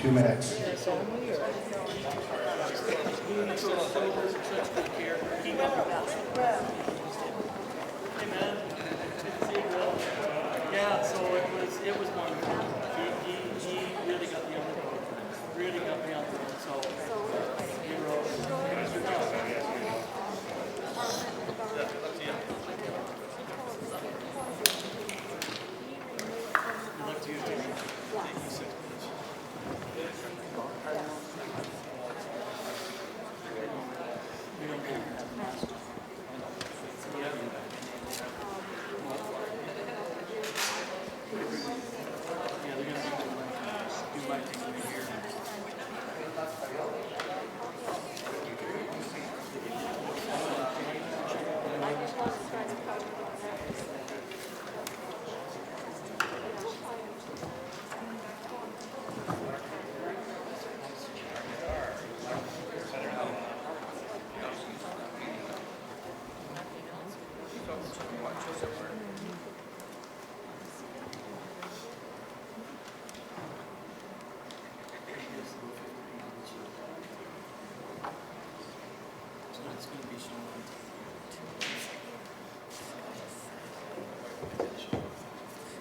2 minutes. Yeah, so it was wonderful. He really got me on the road. Really got me on the road. So he wrote. Good luck to you, Jimmy. Thank you so much. We don't get that. Yeah, they're gonna do my thing over here. It's going to be showing.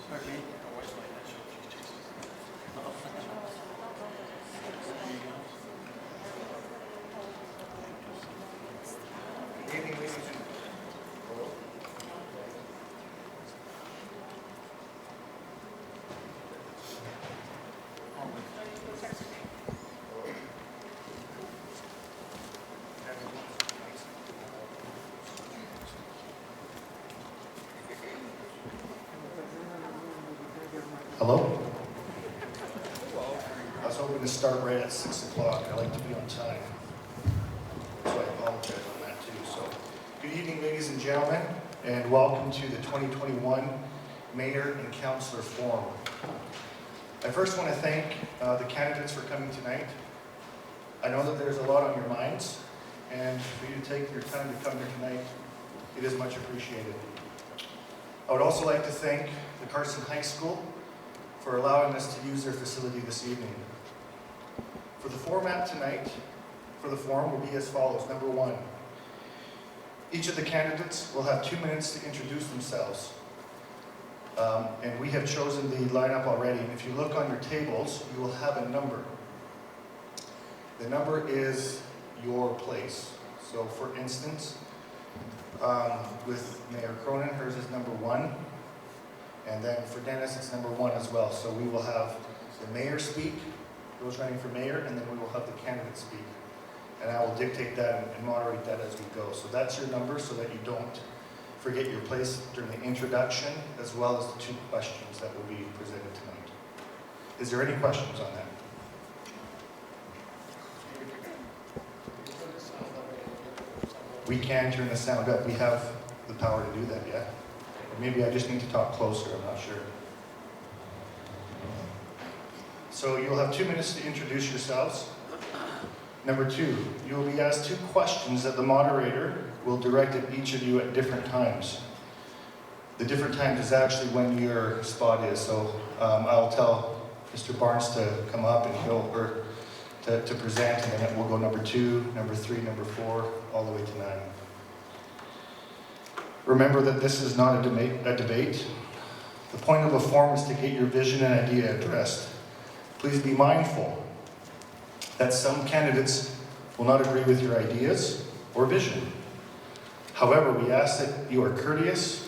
Pardon me? Hello? I was hoping to start right at 6 o'clock. I like to be on time. So I apologize on that too. So, good evening, ladies and gentlemen, and welcome to the 2021 Mayor and Councillor Forum. I first want to thank the candidates for coming tonight. I know that there's a lot on your minds, and for you to take your time to come here tonight, it is much appreciated. I would also like to thank the Cardston High School for allowing us to use their facility this evening. For the format tonight, for the forum will be as follows. Number one, each of the candidates will have 2 minutes to introduce themselves. And we have chosen the lineup already. And if you look on your tables, you will have a number. The number is your place. So for instance, with Mayor Cronin, hers is number 1. And then for Dennis, it's number 1 as well. So we will have the mayor speak, those running for mayor, and then we will have the candidate speak. And I will dictate that and moderate that as we go. So that's your number so that you don't forget your place during the introduction, as well as the 2 questions that will be presented tonight. Is there any questions on that? We can turn the sound up. We have the power to do that, yeah? Or maybe I just need to talk closer, I'm not sure. So you'll have 2 minutes to introduce yourselves. Number 2, you will be asked 2 questions that the moderator will direct at each of you at different times. The different times is actually when your spot is. So I'll tell Mr. Barnes to come up and to present, and then we'll go number 2, number 3, number 4, all the way to 9. Remember that this is not a debate. The point of a forum is to get your vision and idea addressed. Please be mindful that some candidates will not agree with your ideas or vision. However, we ask that you are courteous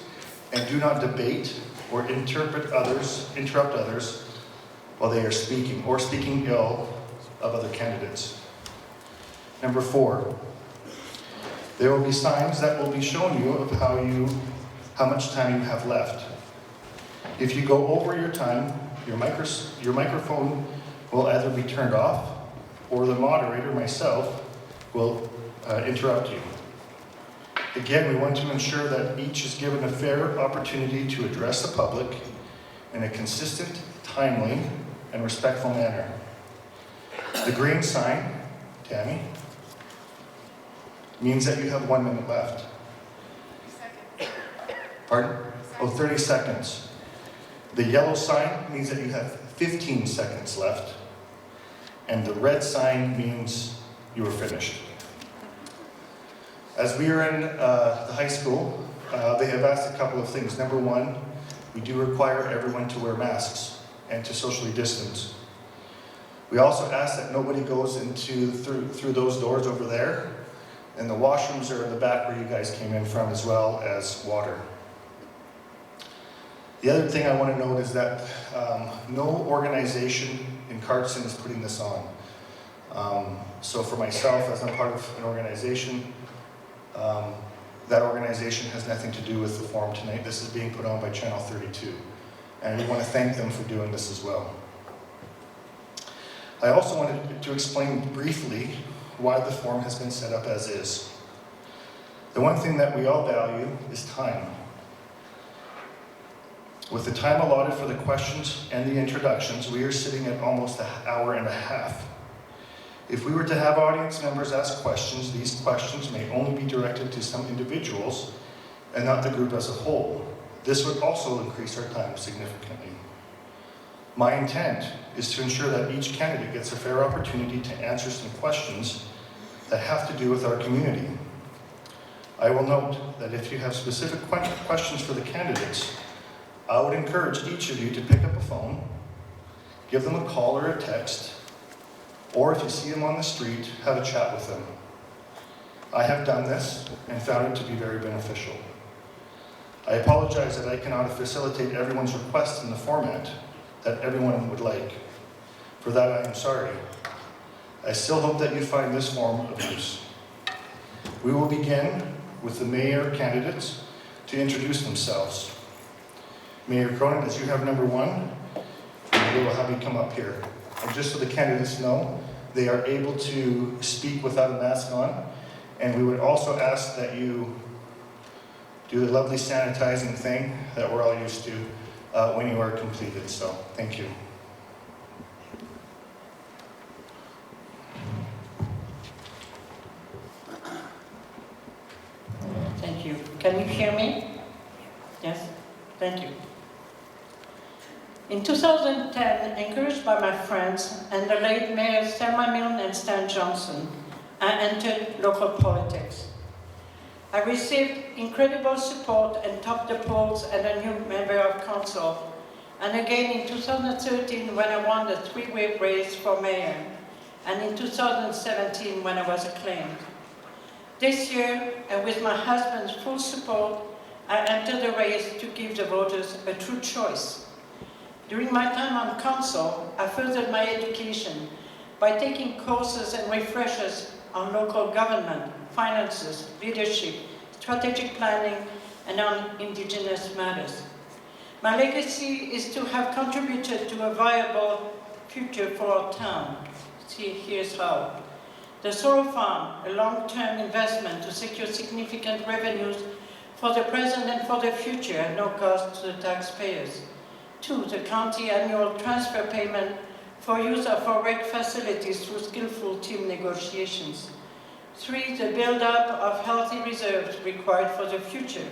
and do not debate or interrupt others while they are speaking or speaking ill of other candidates. Number 4, there will be signs that will be showing you of how much time you have left. If you go over your time, your microphone will either be turned off or the moderator, myself, will interrupt you. Again, we want to ensure that each is given a fair opportunity to address the public in a consistent, timely, and respectful manner. The green sign, Tammy, means that you have 1 minute left. 30 seconds. Pardon? Oh, 30 seconds. The yellow sign means that you have 15 seconds left. and the red sign means you are finished. As we are in the high school, they have asked a couple of things. Number one, we do require everyone to wear masks and to socially distance. We also ask that nobody goes through those doors over there, and the washrooms are in the back where you guys came in from, as well as water. The other thing I want to note is that no organization in Cardston is putting this on. So for myself, as I'm part of an organization, that organization has nothing to do with the forum tonight. This is being put on by Channel 32, and we want to thank them for doing this as well. I also wanted to explain briefly why the forum has been set up as is. The one thing that we all value is time. With the time allotted for the questions and the introductions, we are sitting at almost an hour and a half. If we were to have audience members ask questions, these questions may only be directed to some individuals and not the group as a whole. This would also increase our time significantly. My intent is to ensure that each candidate gets a fair opportunity to answer some questions that have to do with our community. I will note that if you have specific questions for the candidates, I would encourage each of you to pick up a phone, give them a call or a text, or if you see them on the street, have a chat with them. I have done this and found it to be very beneficial. I apologize that I cannot facilitate everyone's request in the format that everyone would like. For that, I am sorry. I still hope that you find this forum of use. We will begin with the mayor candidates to introduce themselves. Mayor Cronin, as you have number one, we will have you come up here. And just so the candidates know, they are able to speak without a mask on, and we would also ask that you do the lovely sanitizing thing that we're all used to when you are completed. So, thank you. Thank you. Can you hear me? Yes? Thank you. In 2010, encouraged by my friends and the late Mayors Thelma Milne and Stan Johnson, I entered local politics. I received incredible support and topped the polls as a new member of council, and again in 2013 when I won the three-way race for mayor, and in 2017 when I was acclaimed. This year, and with my husband's full support, I entered the race to give the voters a true choice. During my time on council, I furthered my education by taking courses and refreshers on local government, finances, leadership, strategic planning, and on Indigenous matters. My legacy is to have contributed to a viable future for our town. See, here's how. The solar farm, a long-term investment to secure significant revenues for the present and for the future at no cost to the taxpayers. 2, the county annual transfer payment for use of our rec facilities through skillful team negotiations. 3, the build-up of healthy reserves required for the future.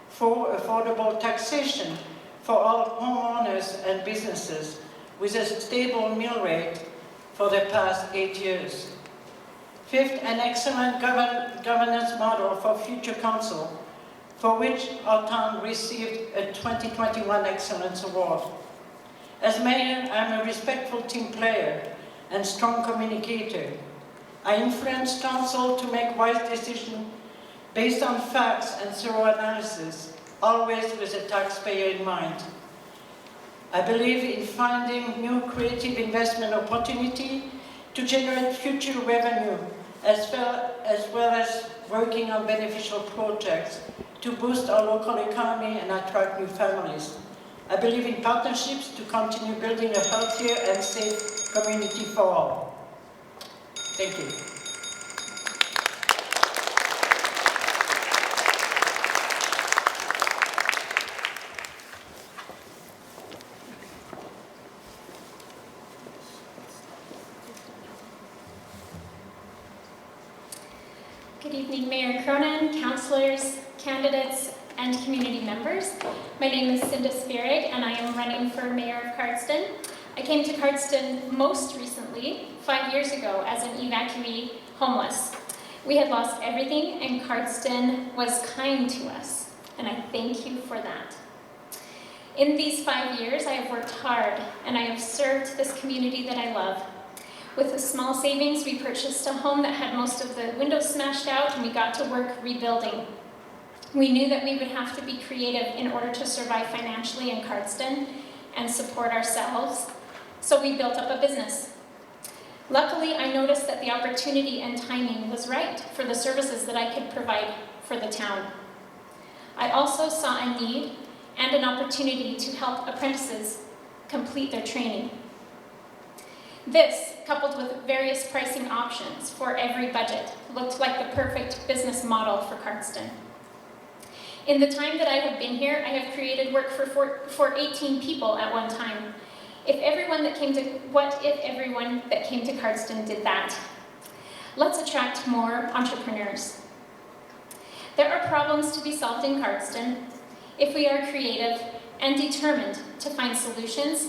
4, affordable taxation for all homeowners and businesses with a stable mill rate for the past 8 years. 5th, an excellent governance model for future council, for which our town received a 2021 Excellence Award. As mayor, I'm a respectful team player and strong communicator. I influence council to make wise decisions based on facts and thorough analysis, always with the taxpayer in mind. I believe in finding new creative investment opportunity to generate future revenue, as well as working on beneficial projects to boost our local economy and attract new families. I believe in partnerships to continue building a healthier and safe community for all. Thank you. Good evening, Mayor Cronin, councillors, candidates, and community members. My name is Cinda Spierig, and I am running for Mayor of Cardston. I came to Cardston most recently unexpectedly 5 years ago as an evacuee homeless. We had lost everything, and Cardston was kind to us, and I thank you for that. In these 5 years, I have worked hard, and I have served this community that I love. With the small savings, we purchased a home that had most of the windows smashed out, and we got to work rebuilding. We knew that we would have to be creative in order to survive financially in Cardston and support ourselves, so we built up a business. Luckily, I noticed that the opportunity and timing was right for the services that I could provide for the town. I also saw a need and an opportunity to help apprentices complete their training. This, coupled with various pricing options for every budget, looked like the perfect business model for Cardston. In the time that I have been here, I have created work for 18 people at one time. What if everyone that came to Cardston did that? Let's attract more entrepreneurs. There are problems to be solved in Cardston. If we are creative and determined to find solutions,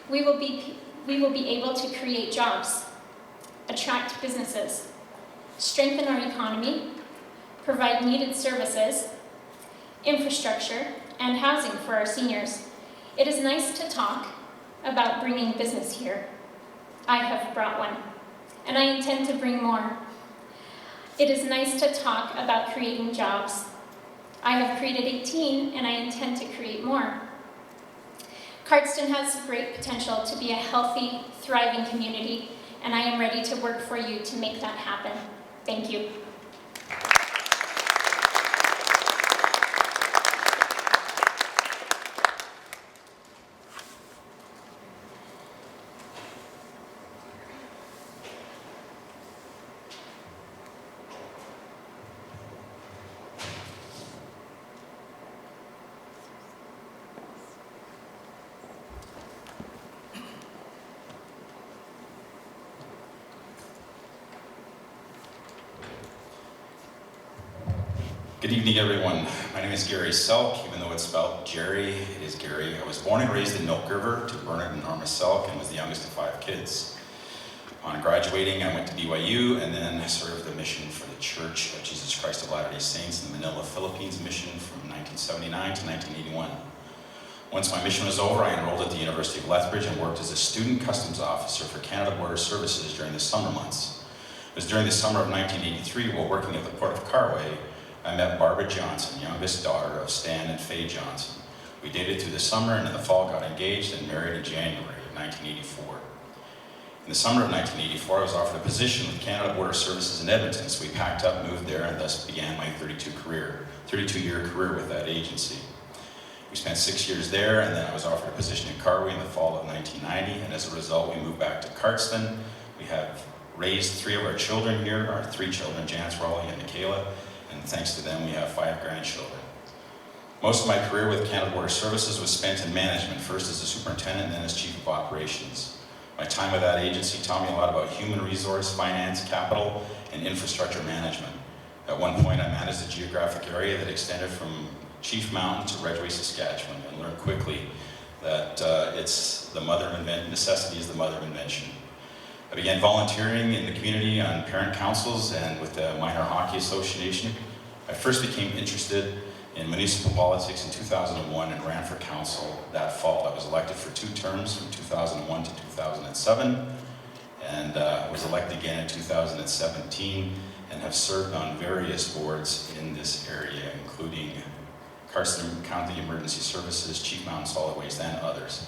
we will be able to create jobs, attract businesses, strengthen our economy, provide needed services, infrastructure, and housing for our seniors. It is nice to talk about bringing business here. I have brought one, and I intend to bring more. It is nice to talk about creating jobs. I have created 18, and I intend to create more. Cardston has great potential to be a healthy, thriving community, and I am ready to work for you to make that happen. Thank you. Good evening, everyone. My name is Gary Selk, even though it's spelled Jerry, it is Gary. I was born and raised in Milk River to Burton and Norma Selk, and was the youngest of 5 kids. Upon graduating, I went to BYU and then served the mission for the Church of Jesus Christ of Latter-day Saints in the Manila, Philippines mission from 1979 to 1981. Once my mission was over, I enrolled at the University of Lethbridge and worked as a student customs officer for Canada Border Services during the summer months. It was during the summer of 1983, while working at the Port of Carway, I met Barbara Johnson, youngest daughter of Stan and Faye Johnson. We dated through the summer, and in the fall got engaged and married in January of 1984. In the summer of 1984, I was offered a position with Canada Border Services in Edmonton, so we packed up, moved there, and thus began my 32-year career with that agency. We spent 6 years there, and then I was offered a position in Carway in the fall of 1990, and as a result, we moved back to Cardston. We have raised 3 of our children here, our 3 children, Janice, Raleigh, and Michaela, and thanks to them, we have 5 grandchildren. Most of my career with Canada Border Services was spent in management, first as a superintendent and then as chief of operations. My time with that agency taught me a lot about human resource, finance, capital, and infrastructure management. At one point, I managed a geographic area that extended from Chief Mountain to Redway, Saskatchewan, and learned quickly that necessity is the mother of invention. I began volunteering in the community on parent councils and with the Minor Hockey Association. I first became interested in municipal politics in 2001 and ran for council that fall. I was elected for 2 terms from 2001 to 2007 and was elected again in 2017 and have served on various boards in this area, including Cardston County Emergency Services, Chief Mountain Solid Waste, and others.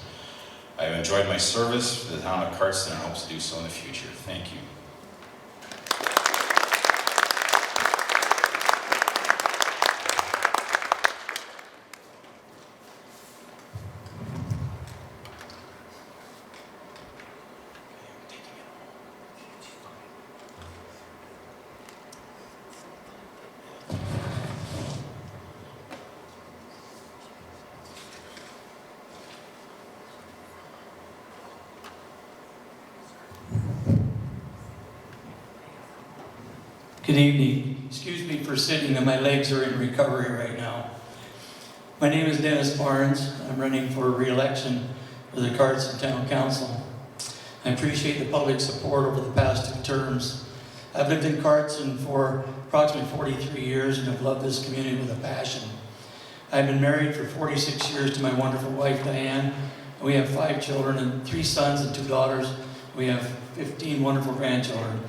I have enjoyed my service for the town of Cardston and hope to do so in the future. Thank you. Good evening. Excuse me for sitting, and my legs are in recovery right now. My name is Dennis Barnes. I'm running for re-election for the Cardston Town Council. I appreciate the public support over the past 2 terms. I've lived in Cardston for approximately 43 years and have loved this community with a passion. I've been married for 46 years to my wonderful wife, Diane. We have 5 children and 3 sons and 2 daughters. We have 15 wonderful grandchildren.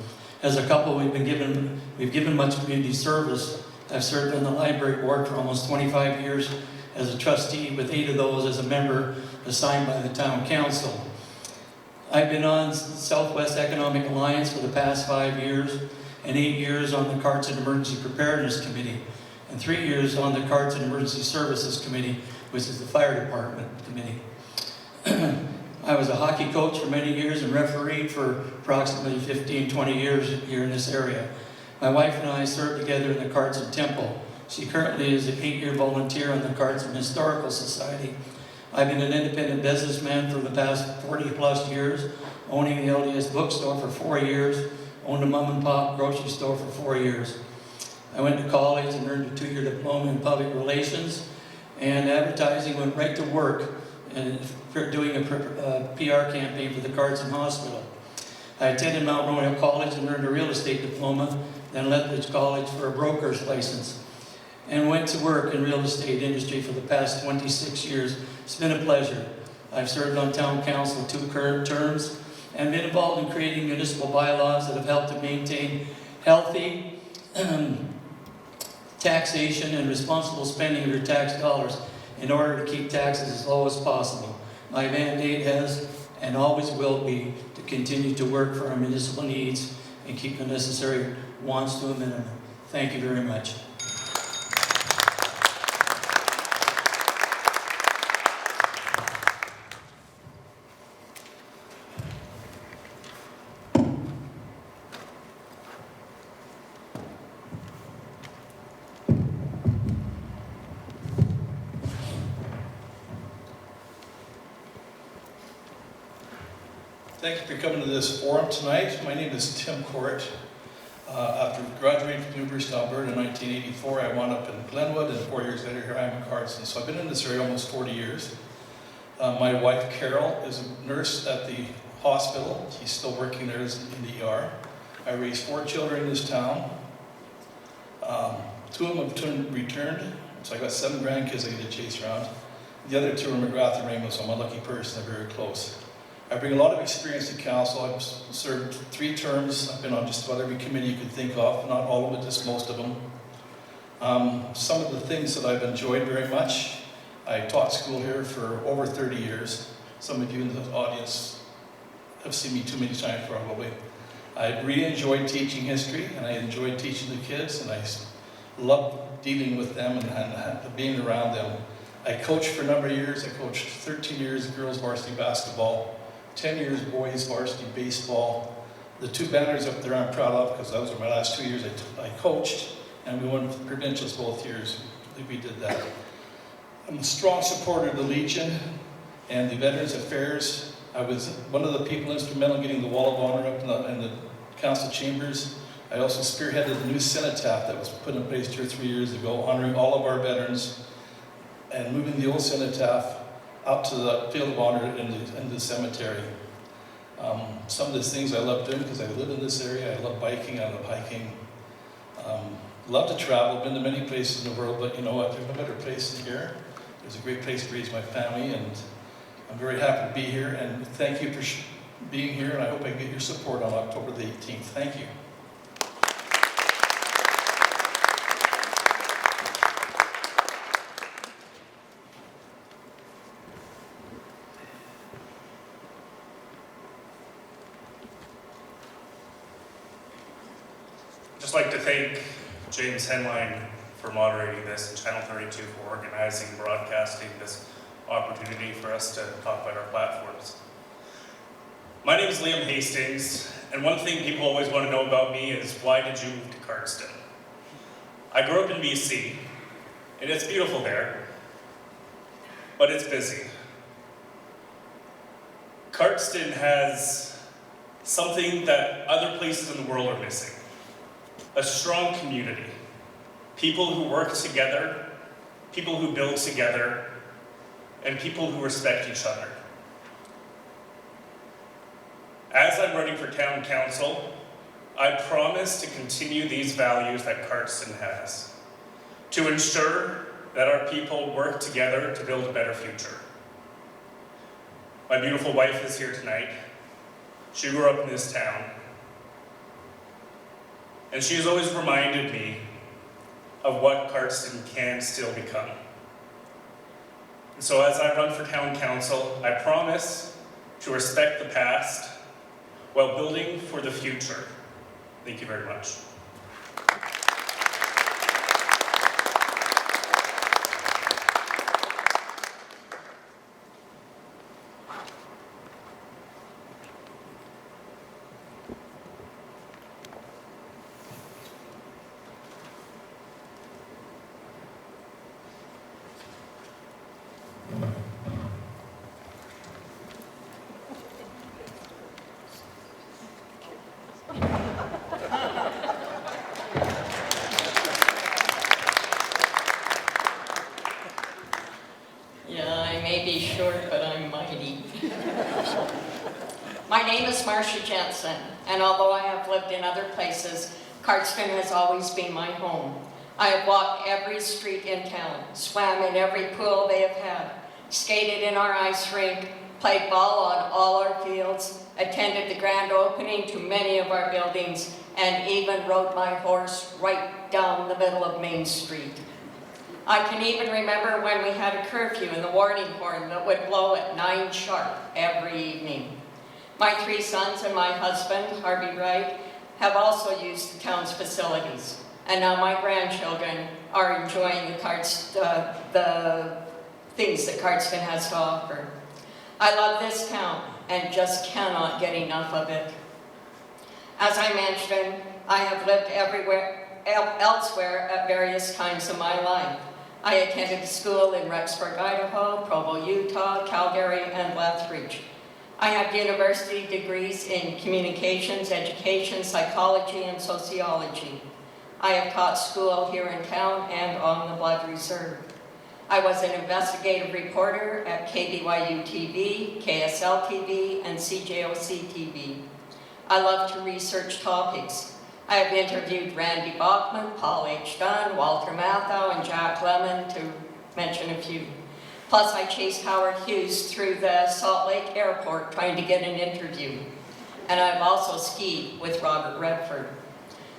As a couple, we've given much community service. I've served on the library board for almost 25 years as a trustee, with 8 of those as a member assigned by the town council. I've been on Southwest Economic Alliance for the past 5 years and 8 years on the Cardston Emergency Preparedness Committee and 3 years on the Cardston Emergency Services Committee, which is the fire department committee. I was a hockey coach for many years and refereed for approximately 15-20 years here in this area. My wife and I served together in the Cardston Temple. She currently is an 8-year volunteer on the Cardston Historical Society. I've been an independent businessman for the past 40+ years, owning the LDS bookstore for 4 years, owned a mom and pop grocery store for 4 years. I went to college and earned a 2-year diploma in public relations and advertising, went right to work and doing a PR campaign for the Cardston Hospital. I attended Mount Royal College and earned a real estate diploma, then Lethbridge College for a broker's license, and went to work in real estate industry for the past 26 years. It's been a pleasure. I've served on town council 2 current terms and been involved in creating municipal bylaws that have helped to maintain healthy taxation and responsible spending of your tax dollars in order to keep taxes as low as possible. My mandate has and always will be to continue to work for our municipal needs and keep the necessary wants to a minimum. Thank you very much. Thank you for coming to this forum tonight. My name is Tim Court. After graduating from the University of Alberta in 1984, I wound up in Glenwood, and 4 years later here I am in Cardston. So I've been in this area almost 40 years. My wife Carol is a nurse at the hospital. She's still working there in the ER. I raised 4 children in this town. 2 of them have returned, so I got 7 grandkids I get to chase around. The other 2 are McGrath and Ramos, so I'm a lucky person. They're very close. I bring a lot of experience to council. I've served 3 terms. I've been on just about every committee you could think of, not all of it, just most of them. Some of the things that I've enjoyed very much, I taught school here for over 30 years. Some of you in the audience have seen me too many times probably. I really enjoyed teaching history, and I enjoyed teaching the kids, and I loved dealing with them and being around them. I coached for a number of years. I coached 13 years girls varsity basketball, 10 years boys varsity baseball. The 2 banners up there I'm proud of because those were my last 2 years I coached, and we won provincials both years. We did that. I'm a strong supporter of the Legion and the Veterans Affairs. I was one of the people instrumental in getting the Wall of Honor up in the council chambers. I also spearheaded the new cenotaph that was put in place 2 or 3 years ago, honoring all of our veterans and moving the old cenotaph out to the field of honor in the cemetery. Some of the things I love doing because I live in this area. I love biking, I love hiking. Love to travel, been to many places in the world, but you know what, there's no better place than here. It's a great place to raise my family, and I'm very happy to be here, and thank you for being here, and I hope I get your support on October the 18th. Thank you. I'd just like to thank James Henline for moderating this and Channel 32 for organizing and broadcasting this opportunity for us to talk about our platforms. My name is Liam Hastings, and one thing people always want to know about me is, why did you move to Cardston? I grew up in BC, and it's beautiful there, but it's busy. Cardston has something that other places in the world are missing. A strong community. People who work together, people who build together, and people who respect each other. As I'm running for town council, I promise to continue these values that Cardston has, to ensure that our people work together to build a better future. My beautiful wife is here tonight. She grew up in this town, and she has always reminded me of what Cardston can still become. And so as I run for town council, I promise to respect the past while building for the future. Thank you very much. Short, but I'm mighty. My name is Marcia Jensen, and although I have lived in other places, Cardston has always been my home. I have walked every street in town, swam in every pool they have had, skated in our ice rink, played ball on all our fields, attended the grand opening to many of our buildings, and even rode my horse right down the middle of Main Street. I can even remember when we had a curfew and the warning horn that would blow at 9 sharp every evening. My 3 sons and my husband, Harvey Wright, have also used the town's facilities. And now my grandchildren are enjoying the things that Cardston has to offer. I love this town and just cannot get enough of it. As I mentioned, I have lived elsewhere at various times in my life. I attended school in Rexburg, Idaho, Provo, Utah, Calgary, and Lethbridge. I have university degrees in communications, education, psychology, and sociology. I have taught school here in town and on the Blood Reserve. I was an investigative reporter at KBYU TV, KSL TV, and CJOC TV. I love to research topics. I have interviewed Randy Bachman, Paul H. Dunn, Walter Matthau, and Jack Lemmon, to mention a few. Plus, I chased Howard Hughes through the Salt Lake Airport trying to get an interview. And I've also skied with Robert Redford.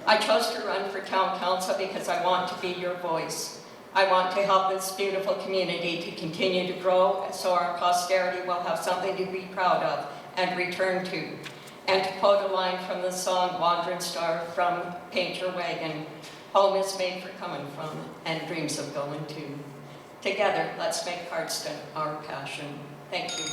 I chose to run for town council because I want to be your voice. I want to help this beautiful community to continue to grow so our posterity will have something to be proud of and return to. And to quote a line from the song Wandering Star from Paint Your Wagon, home is made for coming from and dreams of going to. Together, let's make Cardston our passion. Thank you.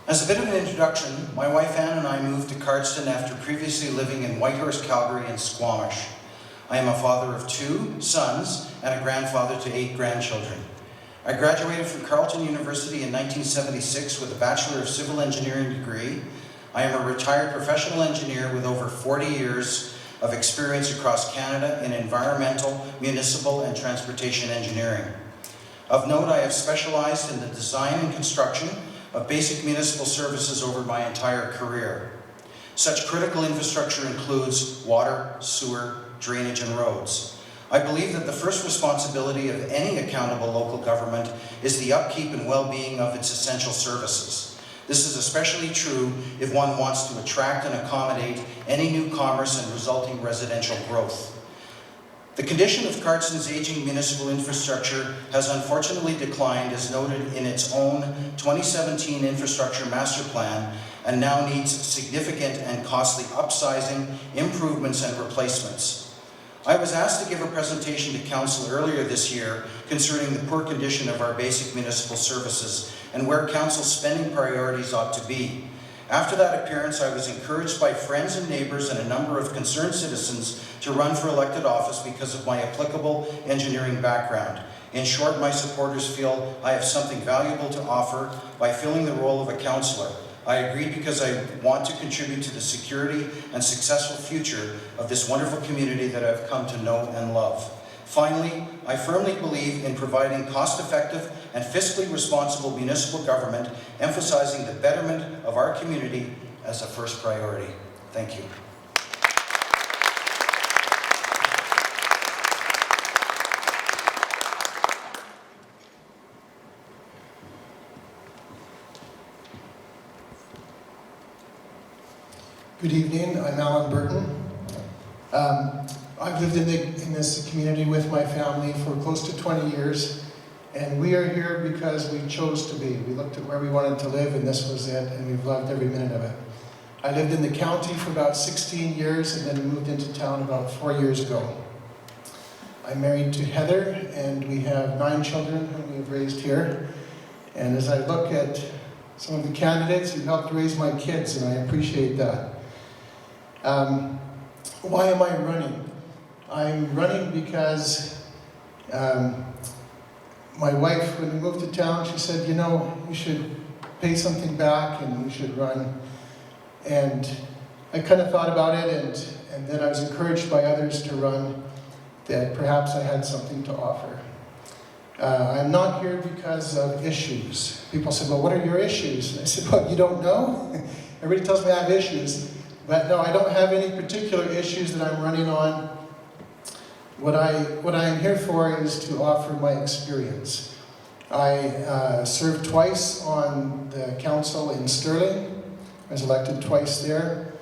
As a bit of an introduction, my wife Ann and I moved to Cardston after previously living in Whitehorse, Calgary, and Squamish. I am a father of 2 sons and a grandfather to 8 grandchildren. I graduated from Carleton University in 1976 with a Bachelor of Civil Engineering degree. I am a retired professional engineer with over 40 years of experience across Canada in environmental, municipal, and transportation engineering. Of note, I have specialized in the design and construction of basic municipal services over my entire career. Such critical infrastructure includes water, sewer, drainage, and roads. I believe that the first responsibility of any accountable local government is the upkeep and well-being of its essential services. This is especially true if one wants to attract and accommodate any new commerce and resulting residential growth. The condition of Cardston's aging municipal infrastructure has unfortunately declined, as noted in its own 2017 Infrastructure Master Plan, and now needs significant and costly upsizing, improvements, and replacements. I was asked to give a presentation to Council earlier this year concerning the poor condition of our basic municipal services and where Council's spending priorities ought to be. After that appearance, I was encouraged by friends and neighbors and a number of concerned citizens to run for elected office because of my applicable engineering background. In short, my supporters feel I have something valuable to offer by filling the role of a councillor. I agreed because I want to contribute to the security and successful future of this wonderful community that I've come to know and love. Finally, I firmly believe in providing cost-effective and fiscally responsible municipal government, emphasizing the betterment of our community as a first priority. Thank you. Good evening, I'm Alan Burton. I've lived in this community with my family for close to 20 years, and we are here because we chose to be. We looked at where we wanted to live, and this was it, and we've loved every minute of it. I lived in the county for about 16 years and then moved into town about 4 years ago. I'm married to Heather, and we have 9 children whom we've raised here. And as I look at some of the candidates who helped raise my kids, and I appreciate that. Why am I running? I'm running because my wife, when we moved to town, she said, you know, you should pay something back and you should run. And I kind of thought about it, and then I was encouraged by others to run, that perhaps I had something to offer. I'm not here because of issues. People said, well, what are your issues? And I said, well, you don't know? Everybody tells me I have issues. But no, I don't have any particular issues that I'm running on. What I am here for is to offer my experience. I served twice on the council in Sterling. I was elected twice there.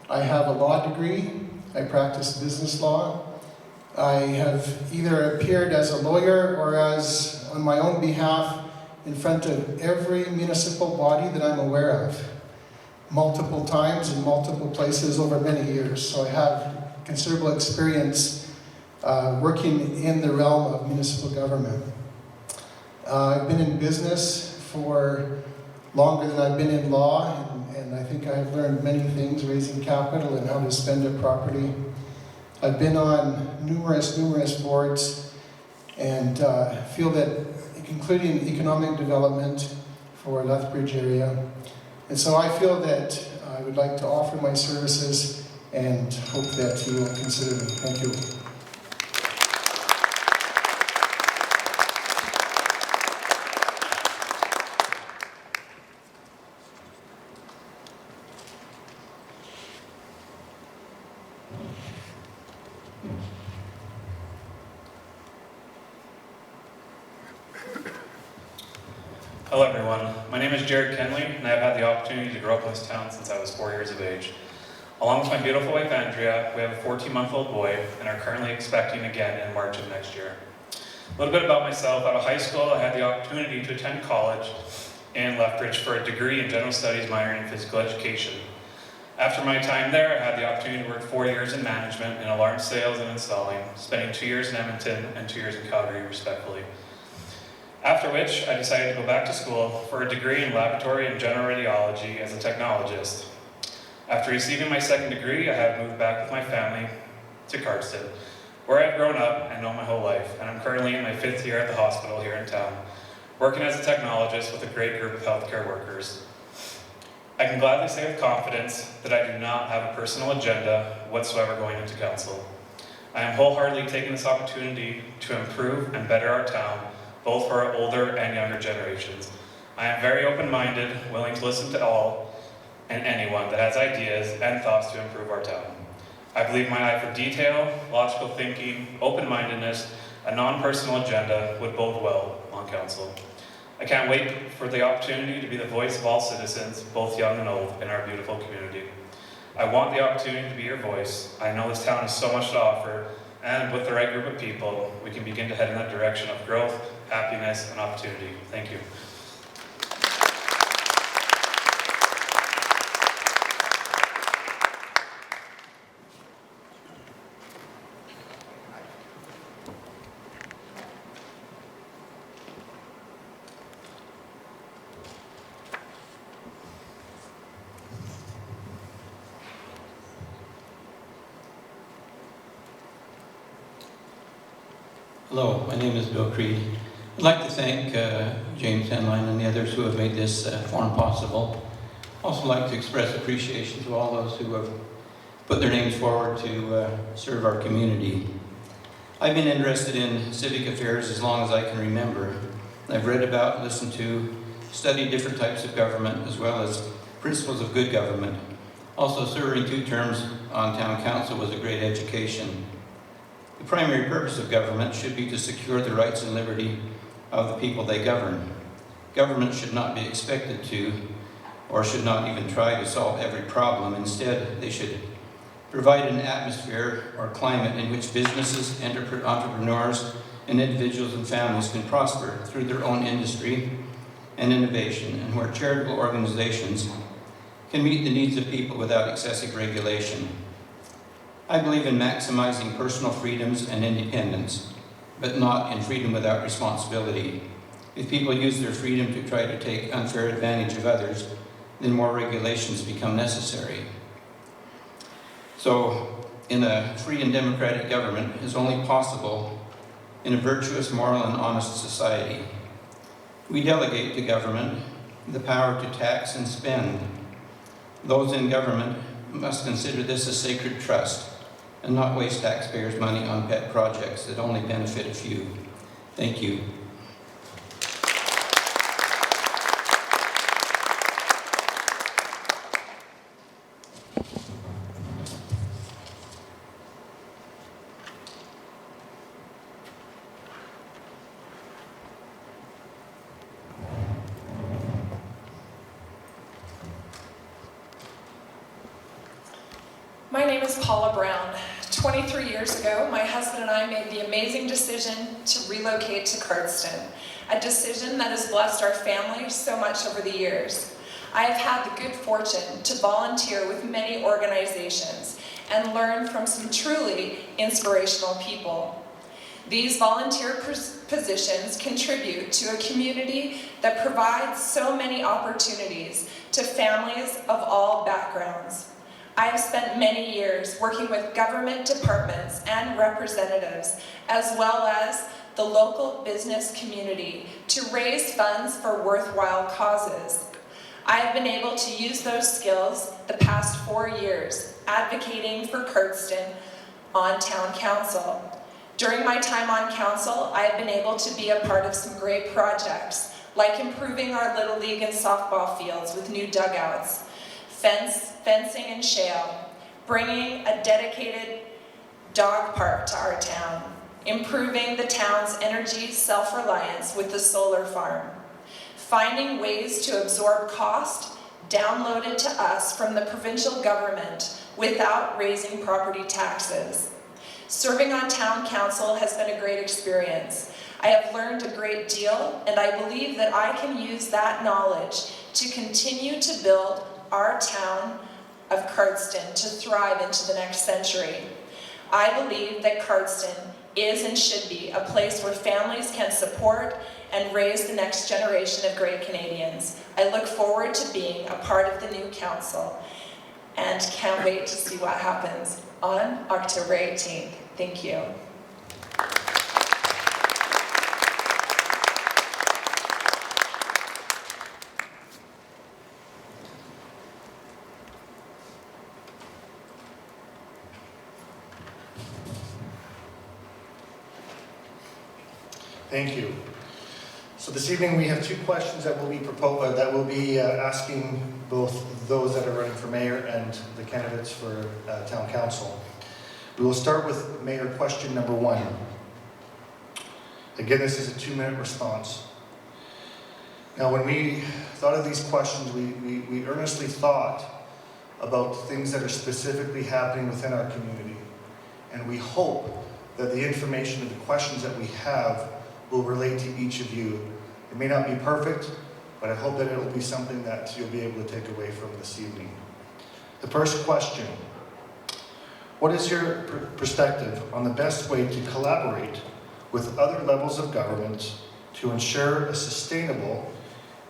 I have a law degree. I practice business law. I have either appeared as a lawyer or as on my own behalf in front of every municipal body that I'm aware of, multiple times in multiple places over many years. So I have considerable experience working in the realm of municipal government. I've been in business for longer than I've been in law, and I think I've learned many things, raising capital and how to spend a property. I've been on numerous boards and feel that, including economic development for Lethbridge area. And so I feel that I would like to offer my services and hope that you will consider me. Thank you. Hello everyone, my name is Kinley, and I've had the opportunity to grow up in this town since I was 4 years of age. Along with my beautiful wife Andrea, we have a 14-month-old boy and are currently expecting again in March of next year. A little bit about myself. Out of high school, I had the opportunity to attend college in Lethbridge for a degree in general studies minoring in physical education. After my time there, I had the opportunity to work 4 years in management in alarm sales and installing, spending 2 years in Edmonton and 2 years in Calgary respectively. After which, I decided to go back to school for a degree in laboratory and general radiology as a technologist. After receiving my second degree, I have moved back with my family to Cardston, where I've grown up and known my whole life, and I'm currently in my 5th year at the hospital here in town, working as a technologist with a great group of healthcare workers. I can gladly say with confidence that I do not have a personal agenda whatsoever going into council. I am wholeheartedly taking this opportunity to improve and better our town, both for our older and younger generations. I am very open-minded, willing to listen to all and anyone that has ideas and thoughts to improve our town. I believe my eye for detail, logical thinking, open-mindedness, a non-personal agenda would bode well on council. I can't wait for the opportunity to be the voice of all citizens, both young and old, in our beautiful community. I want the opportunity to be your voice. I know this town has so much to offer, and with the right group of people, we can begin to head in that direction of growth, happiness, and opportunity. Thank you. Hello, my name is Bill Creed. I'd like to thank James Henline and the others who have made this forum possible. Also like to express appreciation to all those who have put their names forward to serve our community. I've been interested in civic affairs as long as I can remember. I've read about, listened to, studied different types of government as well as principles of good government. Also, serving 2 terms on town council was a great education. The primary purpose of government should be to secure the rights and liberty of the people they govern. Government should not be expected to, or should not even try to solve every problem. Instead, they should provide an atmosphere or climate in which businesses, entrepreneurs, and individuals and families can prosper through their own industry and innovation, and where charitable organizations can meet the needs of people without excessive regulation. I believe in maximizing personal freedoms and independence, but not in freedom without responsibility. If people use their freedom to try to take unfair advantage of others, then more regulations become necessary. So, in a free and democratic government is only possible in a virtuous, moral, and honest society. We delegate to government the power to tax and spend. Those in government must consider this a sacred trust and not waste taxpayers' money on pet projects that only benefit a few. Thank you. My name is Paula Brown. 23 years ago, my husband and I made the amazing decision to relocate to Cardston, a decision that has blessed our family so much over the years. I have had the good fortune to volunteer with many organizations and learn from some truly inspirational people. These volunteer positions contribute to a community that provides so many opportunities to families of all backgrounds. I have spent many years working with government departments and representatives, as well as the local business community, to raise funds for worthwhile causes. I have been able to use those skills the past 4 years, advocating for Cardston on town council. During my time on council, I have been able to be a part of some great projects, like improving our Little League and softball fields with new dugouts, fencing and shale, bringing a dedicated dog park to our town, improving the town's energy self-reliance with the solar farm, finding ways to absorb cost downloaded to us from the provincial government without raising property taxes. Serving on town council has been a great experience. I have learned a great deal, and I believe that I can use that knowledge to continue to build our town of Cardston to thrive into the next century. I believe that Cardston is and should be a place where families can support and raise the next generation of great Canadians. I look forward to being a part of the new council and can't wait to see what happens on October 18th. Thank you. Thank you. So this evening we have 2 questions that will be asking both those that are running for mayor and the candidates for town council. We will start with mayor question number 1. Again, this is a 2-minute response. Now, when we thought of these questions, we earnestly thought about things that are specifically happening within our community. And we hope that the information and the questions that we have will relate to each of you. It may not be perfect, but I hope that it will be something that you'll be able to take away from this evening. The first question: what is your perspective on the best way to collaborate with other levels of government to ensure a sustainable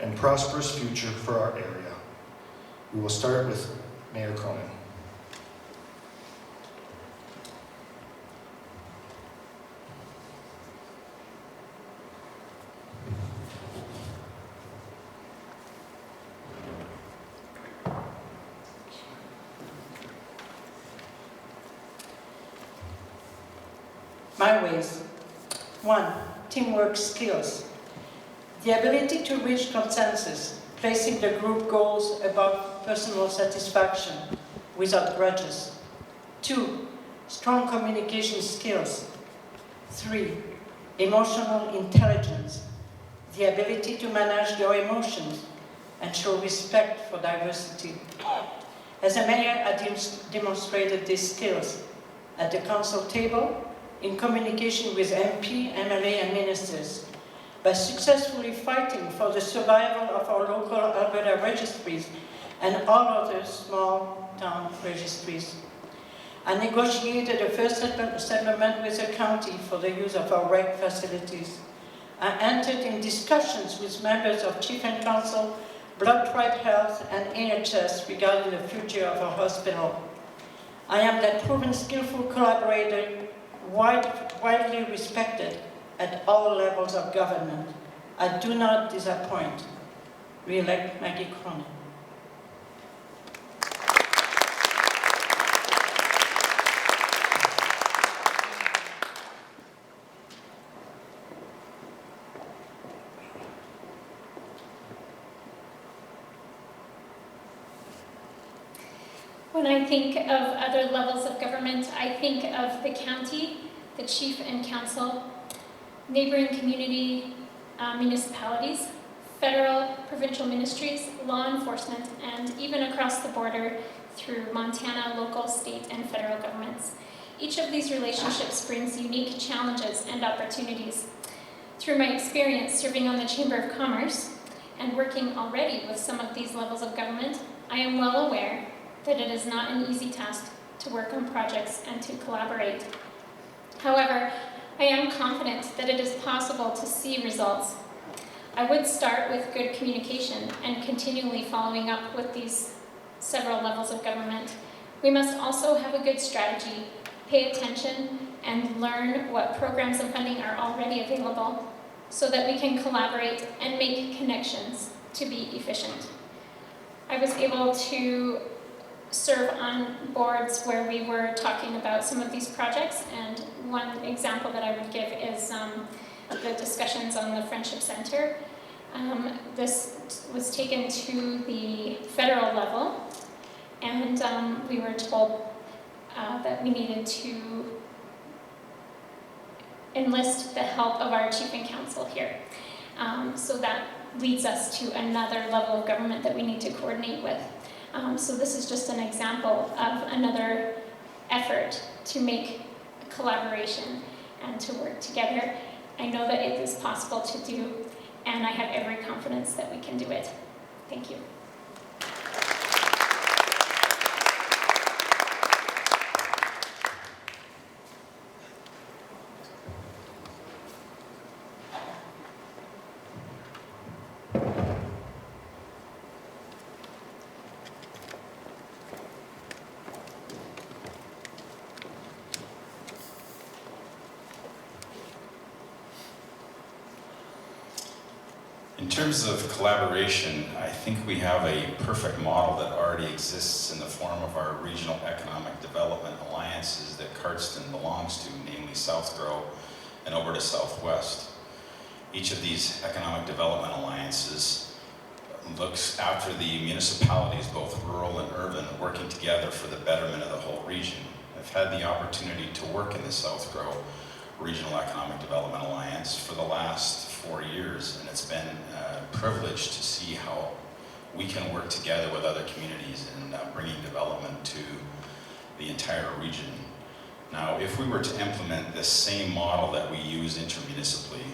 and prosperous future for our area? We will start with Mayor Cronin. My ways. 1. Teamwork skills. The ability to reach consensus, placing the group goals above personal satisfaction without grudges. 2. Strong communication skills. 3. Emotional intelligence. The ability to manage your emotions and show respect for diversity. As a mayor, I demonstrated these skills at the council table, in communication with MP, MLA, and ministers, by successfully fighting for the survival of our local Alberta registries and all other small town registries. I negotiated a first settlement with the county for the use of our rec facilities. I entered in discussions with members of Chief and Council, Blood Tribe Health, and NHS regarding the future of our hospital. I am that proven skillful collaborator, widely respected at all levels of government. I do not disappoint. Re-elect Maggie Cronin. When I think of other levels of government, I think of the county, the chief and council, neighboring community municipalities, federal, provincial ministries, law enforcement, and even across the border through Montana, local, state, and federal governments. Each of these relationships brings unique challenges and opportunities. Through my experience serving on the Chamber of Commerce and working already with some of these levels of government, I am well aware that it is not an easy task to work on projects and to collaborate. However, I am confident that it is possible to see results. I would start with good communication and continually following up with these several levels of government. We must also have a good strategy, pay attention, and learn what programs and funding are already available so that we can collaborate and make connections to be efficient. I was able to serve on boards where we were talking about some of these projects, and one example that I would give is the discussions on the Friendship Center. This was taken to the federal level, and we were told that we needed to enlist the help of our chief and council here. So that leads us to another level of government that we need to coordinate with. So this is just an example of another effort to make collaboration and to work together. I know that it is possible to do, and I have every confidence that we can do it. Thank you. In terms of collaboration, I think we have a perfect model that already exists in the form of our regional economic development alliances that Cardston belongs to, namely Southgrow and Alberta Southwest. Each of these economic development alliances looks after the municipalities, both rural and urban, working together for the betterment of the whole region. I've had the opportunity to work in the Southgrow Regional Economic Development Alliance for the last 4 years, and it's been a privilege to see how we can work together with other communities in bringing development to the entire region. Now, if we were to implement this same model that we use intermunicipally,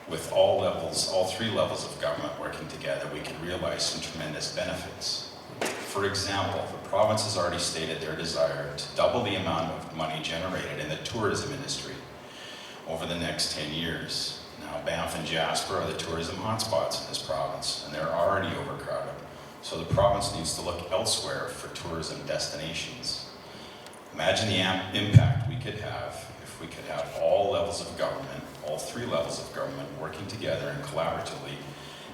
with all levels, all 3 levels of government working together, we can realize some tremendous benefits. For example, the province has already stated their desire to double the amount of money generated in the tourism industry over the next 10 years. Now, Banff and Jasper are the tourism hotspots in this province, and they're already overcrowded. So the province needs to look elsewhere for tourism destinations. Imagine the impact we could have if we could have all levels of government, all 3 levels of government working together and collaboratively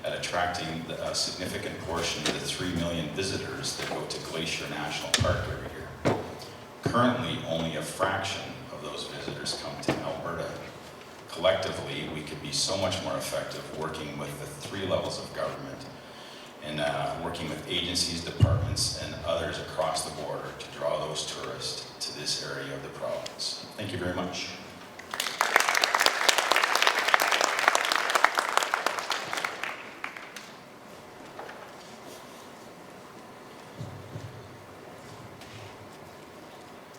at attracting a significant portion of the 3 million visitors that go to Glacier National Park every year. Currently, only a fraction of those visitors leaders come to Alberta. Collectively, we could be so much more effective working with the 3 levels of government and working with agencies, departments, and others across the border to draw those tourists to this area of the province. Thank you very much.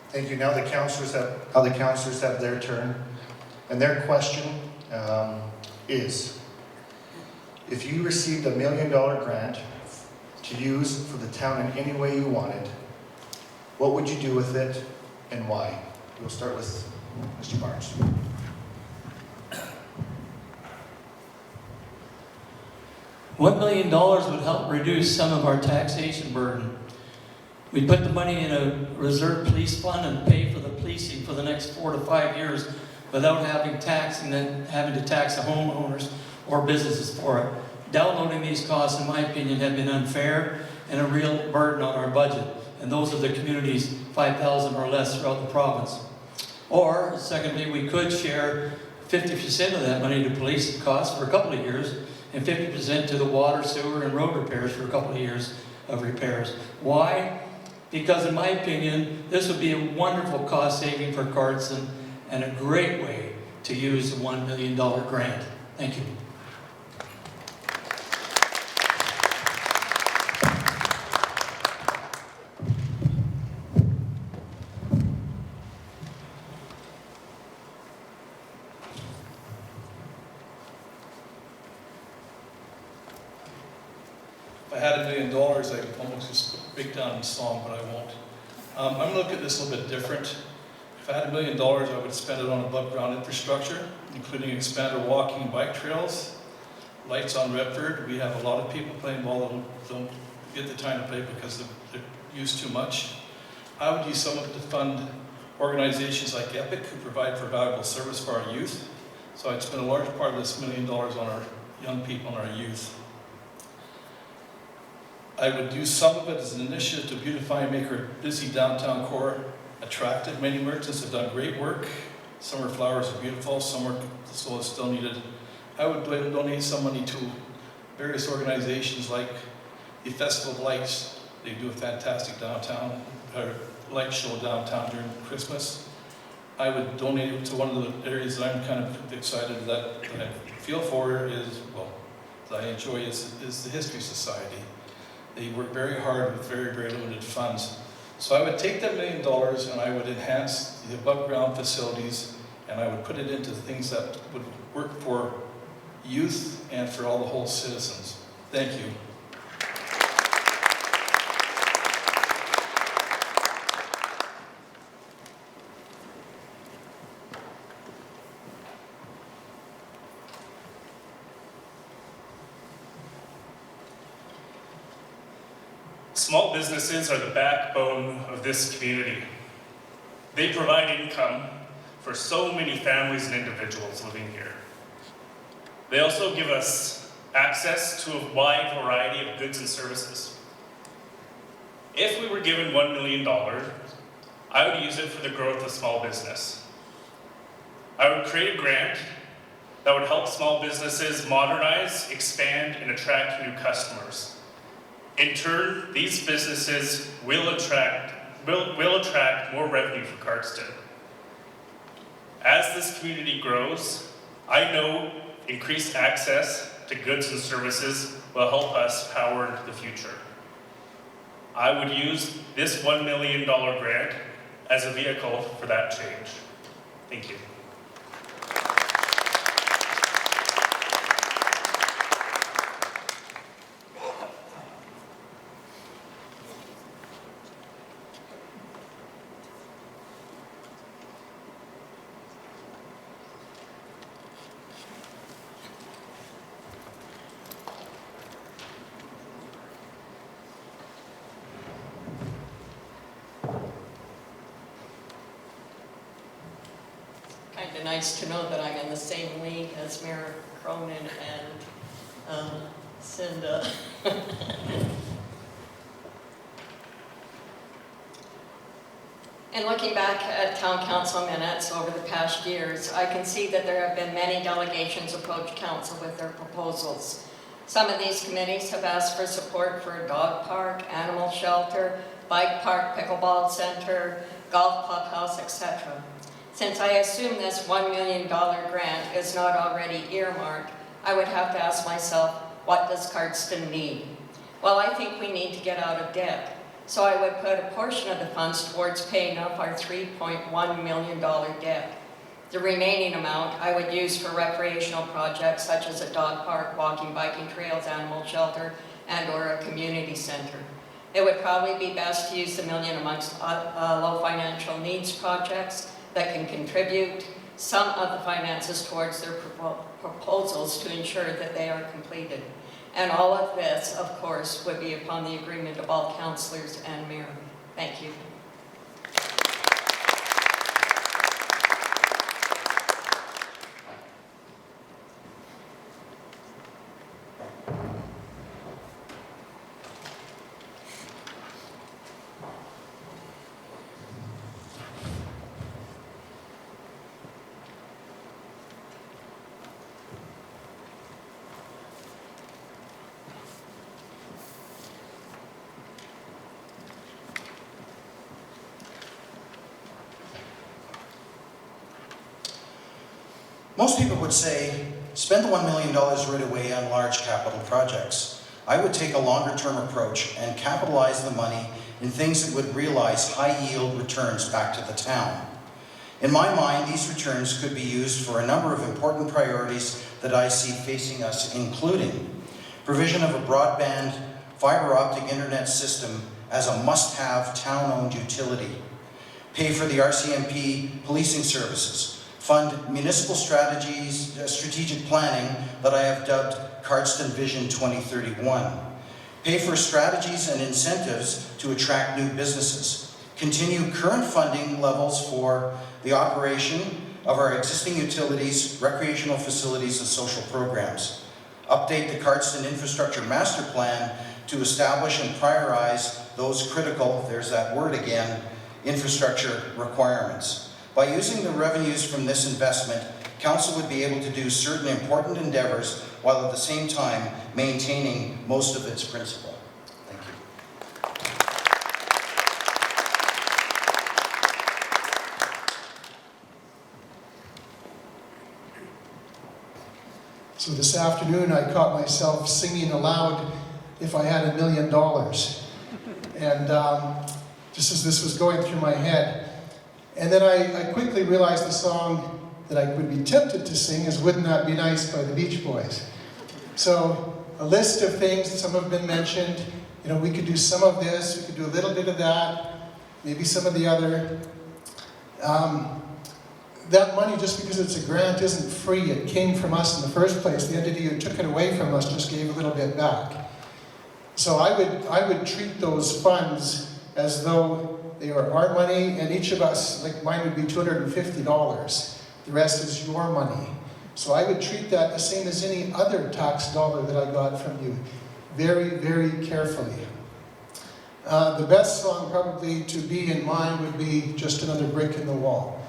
Thank you. Now the councillors have their turn. And their question is, if you received $1 million grant to use for the town in any way you wanted, what would you do with it and why? We'll start with Mr. Barnes. $1 million would help reduce some of our taxation burden. We put the money in a reserve police fund and pay for the policing for the next 4 to 5 years without having to tax the homeowners or businesses for it. Downloading these costs, in my opinion, have been unfair and a real burden on our budget. And those are the communities, 5,000 or less throughout the province. Or, secondly, we could share 50% of that money to police costs for a couple of years and 50% to the water, sewer, and road repairs for a couple of years of repairs. Why? Because in my opinion, this would be a wonderful cost saving for Cardston and a great way to use the $1 million grant. Thank you. If I had $1 million, I could almost just break down in song, but I won't. I'm going to look at this a little bit different. If I had $1 million, I would spend it on above ground infrastructure, including expanded walking and bike trails, lights on Redford. We have a lot of people playing ball that don't get the time to play because they're used too much. I would use some of it to fund organizations like EPIC, who provide for valuable service for our youth. So I'd spend a large part of this $1 million on our young people and our youth. I would use some of it as an initiative to beautify and make our busy downtown core attractive. Many merchants have done great work. Summer flowers are beautiful, summer soil is still needed. I would donate some money to various organizations like the Festival of Lights. They do a fantastic light show downtown during Christmas. I would donate it to one of the areas that I'm kind of excited that I feel for that I enjoy is the History Society. They work very hard with very, very limited funds. So I would take that $1 million and I would enhance the above ground facilities and I would put it into things that would work for youth and for all the whole citizens. Thank you. Small businesses are the backbone of this community. They provide income for so many families and individuals living here. They also give us access to a wide variety of goods and services. If we were given $1 million, I would use it for the growth of small business. I would create a grant that would help small businesses modernize, expand, and attract new customers. In turn, these businesses will attract more revenue for Cardston. As this community grows, I know increased access to goods and services will help us power the future. I would use this $1 million grant as a vehicle for that change. Thank you. Kind of nice to know that I'm in the same league as Mayor Cronin and Cinda. In looking back at town council minutes over the past years, I can see that there have been many delegations approach council with their proposals. Some of these committees have asked for support for a dog park, animal shelter, bike park, pickleball center, golf clubhouse, etc. Since I assume this $1 million grant is not already earmarked, I would have to ask myself, what does Cardston need? Well, I think we need to get out of debt. So I would put a portion of the funds towards paying off our $3.1 million debt. The remaining amount I would use for recreational projects such as a dog park, walking, biking trails, animal shelter, and/or a community center. It would probably be best to use the $1 million amongst low financial needs projects that can contribute some of the finances towards their proposals to ensure that they are completed. And all of this, of course, would be upon the agreement of all councillors and mayor. Thank you. Most people would say, spend the $1 million right away on large capital projects. I would take a longer-term approach and capitalize the money in things that would realize high-yield returns back to the town. In my mind, these returns could be used for a number of important priorities that I see facing us, including provision of a broadband fiber optic internet system as a must-have town-owned utility, pay for the RCMP policing services, fund municipal strategic planning that I have dubbed Cardston Vision 2031, pay for strategies and incentives to attract new businesses, continue current funding levels for the operation of our existing utilities, recreational facilities, and social programs, update the Cardston Infrastructure Master Plan to establish and prioritize those critical, there's that word again, infrastructure requirements. By using the revenues from this investment, Council would be able to do certain important endeavors while at the same time maintaining most of its principle. Thank you. So this afternoon I caught myself singing aloud, "If I Had $1 Million." And just as this was going through my head, and then I quickly realized the song that I would be tempted to sing is "Wouldn't That Be Nice" by the Beach Boys. So a list of things, some have been mentioned. You know, we could do some of this, we could do a little bit of that, maybe some of the other. That money, just because it's a grant, isn't free. It came from us in the first place. The entity who took it away from us just gave a little bit back. So I would treat those funds as though they are our money, and each of us, like mine would be $250. The rest is your money. So I would treat that the same as any other tax dollar that I got from you. Very, very carefully. The best song probably to be in mind would be "Just Another Brick in the Wall."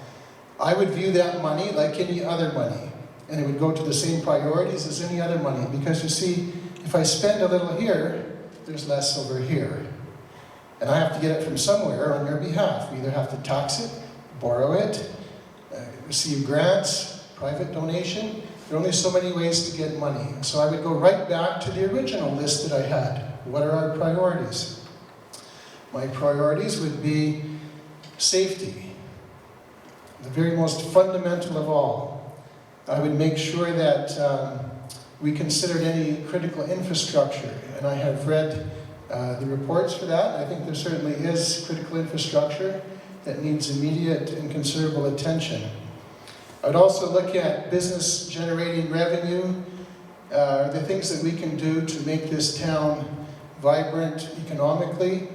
I would view that money like any other money, and it would go to the same priorities as any other money, because you see, if I spend a little here, there's less over here. And I have to get it from somewhere on your behalf. We either have to tax it, borrow it, receive grants, private donation. There are only so many ways to get money. So I would go right back to the original list that I had. What are our priorities? My priorities would be safety, the very most fundamental of all. I would make sure that we considered any critical infrastructure, and I have read the reports for that. I think there certainly is critical infrastructure that needs immediate and considerable attention. I would also look at business generating revenue, the things that we can do to make this town vibrant economically,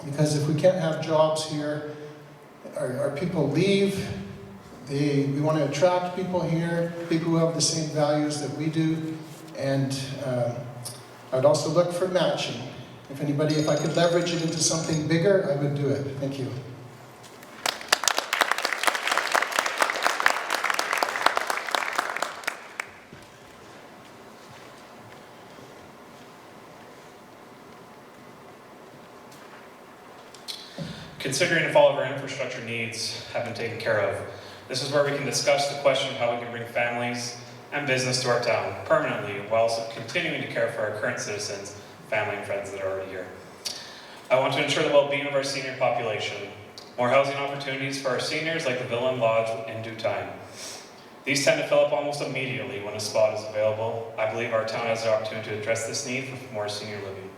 because if we can't have jobs here, our people leave. We want to attract people here, people who have the same values that we do, and I'd also look for matching. If I could leverage it into something bigger, I would do it. Thank you. considering if all of our infrastructure needs have been taken care of. This is where we can discuss the question of how we can bring families and business to our town permanently while also continuing to care for our current citizens, family and friends that are already here. I want to ensure the well-being of our senior population. More housing opportunities for our seniors like the Villa and Lodge in due time. These tend to fill up almost immediately when a spot is available. I believe our town has the opportunity to address this need for more senior living.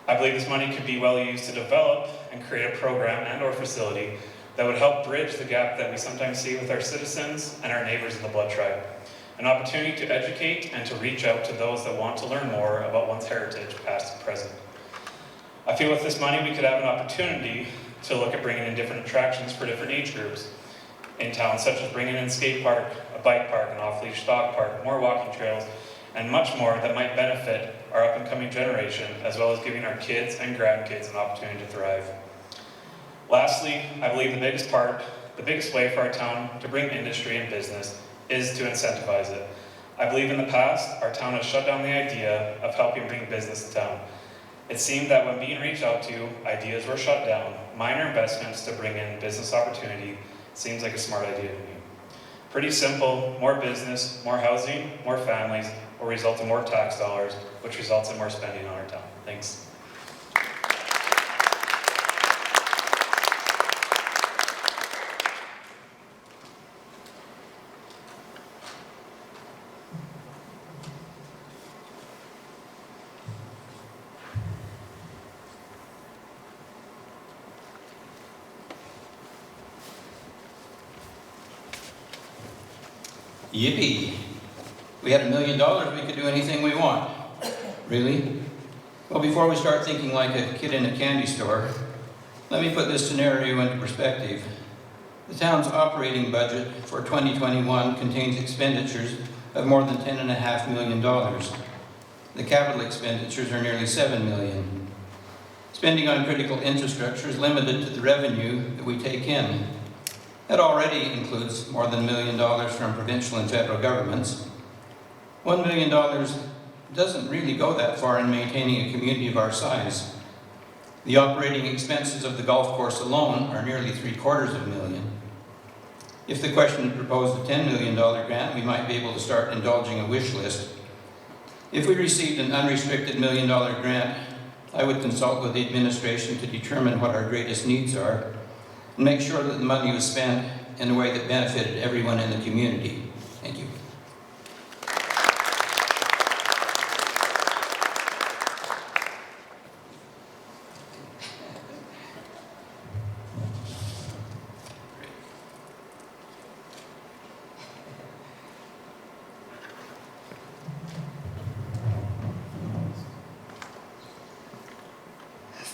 I believe this money could be well used to develop and create a program and/or facility that would help bridge the gap that we sometimes see with our citizens and our neighbors in the Blood Tribe. An opportunity to educate and to reach out to those that want to learn more about one's heritage, past and present. I feel with this money we could have an opportunity to look at bringing in different attractions for different age groups in town, such as bringing in a skate park, a bike park, an off-leash dog park, more walking trails, and much more that might benefit our up-and-coming generation, as well as giving our kids and grandkids an opportunity to thrive. Lastly, I believe the biggest way for our town to bring industry and business is to incentivize it. I believe in the past, our town has shut down the idea of helping bring business to town. It seemed that when being reached out to, ideas were shut down. Minor investments to bring in business opportunity seems like a smart idea to me. Pretty simple, more business, more housing, more families will result in more tax dollars, which results in more spending on our town. Thanks. Yippee! We had $1 million, we could do anything we want. Really? Well, before we start thinking like a kid in a candy store, let me put this scenario into perspective. The town's operating budget for 2021 contains expenditures of more than $10.5 million. The capital expenditures are nearly $7 million. Spending on critical infrastructure is limited to the revenue that we take in. That already includes more than $1 million from provincial and federal governments. $1 million doesn't really go that far in maintaining a community of our size. The operating expenses of the golf course alone are nearly $750,000. If the question had proposed a $10 million grant, we might be able to start indulging a wish list. If we received an unrestricted $1 million grant, I would consult with the administration to determine what our greatest needs are and make sure that the money was spent in a way that benefited everyone in the community. Thank you.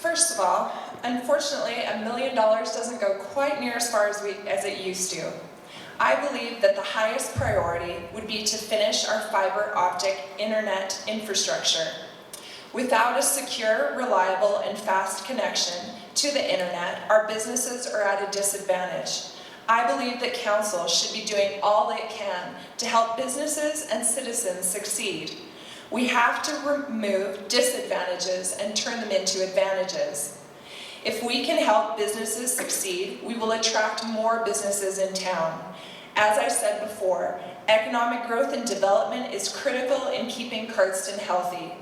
First of all, unfortunately, $1 million doesn't go quite near as far as it used to. I believe that the highest priority would be to finish our fiber optic internet infrastructure. Without a secure, reliable, and fast connection to the internet, our businesses are at a disadvantage. I believe that council should be doing all it can to help businesses and citizens succeed. We have to remove disadvantages and turn them into advantages. If we can help businesses succeed, we will attract more businesses in town. As I said before, economic growth and development is critical in keeping Cardston healthy.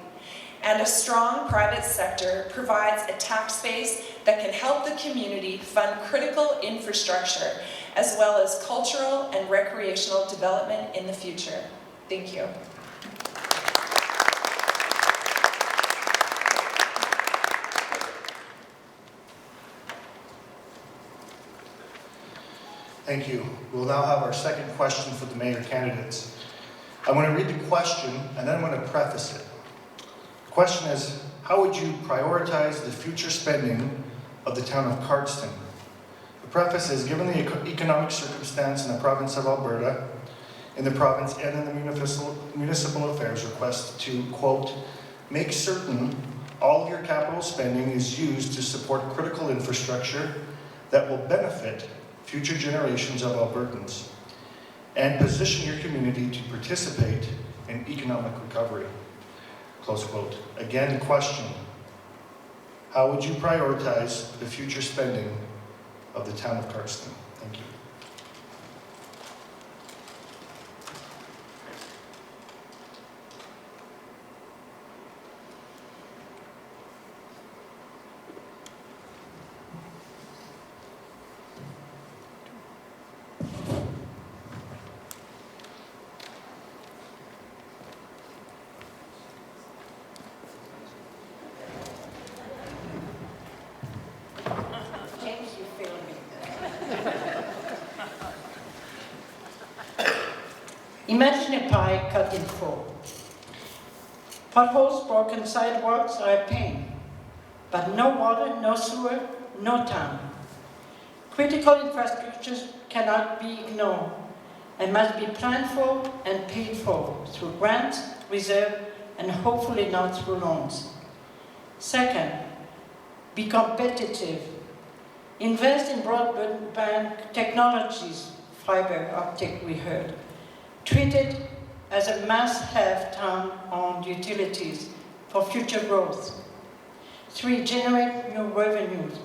And a strong private sector provides a tax base that can help the community fund critical infrastructure, as well as cultural and recreational development in the future. Thank you. Thank you. We'll now have our second question for the mayor candidates. I'm going to read the question and then I'm going to preface it. The question is, how would you prioritize the future spending of the town of Cardston? The preface is, given the economic circumstance in the province of Alberta, in the province and in the municipal affairs, request to, quote, make certain all of your capital spending is used to support critical infrastructure that will benefit future generations of Albertans, and position your community to participate in economic recovery. Close quote. Again, the question. How would you prioritize the future spending of the town of Cardston? Thank you. James, you feel me. Imagine a pie cut in four. Potholes, broken sidewalks are a pain, but no water, no sewer, no town. Critical infrastructures cannot be ignored and must be planned for and paid for through grants, reserve, and hopefully not through loans. Second, be competitive. Invest in broadband technologies, fiber optic we heard. Treat it as a must-have town-owned utilities for future growth. 3, generate new revenues.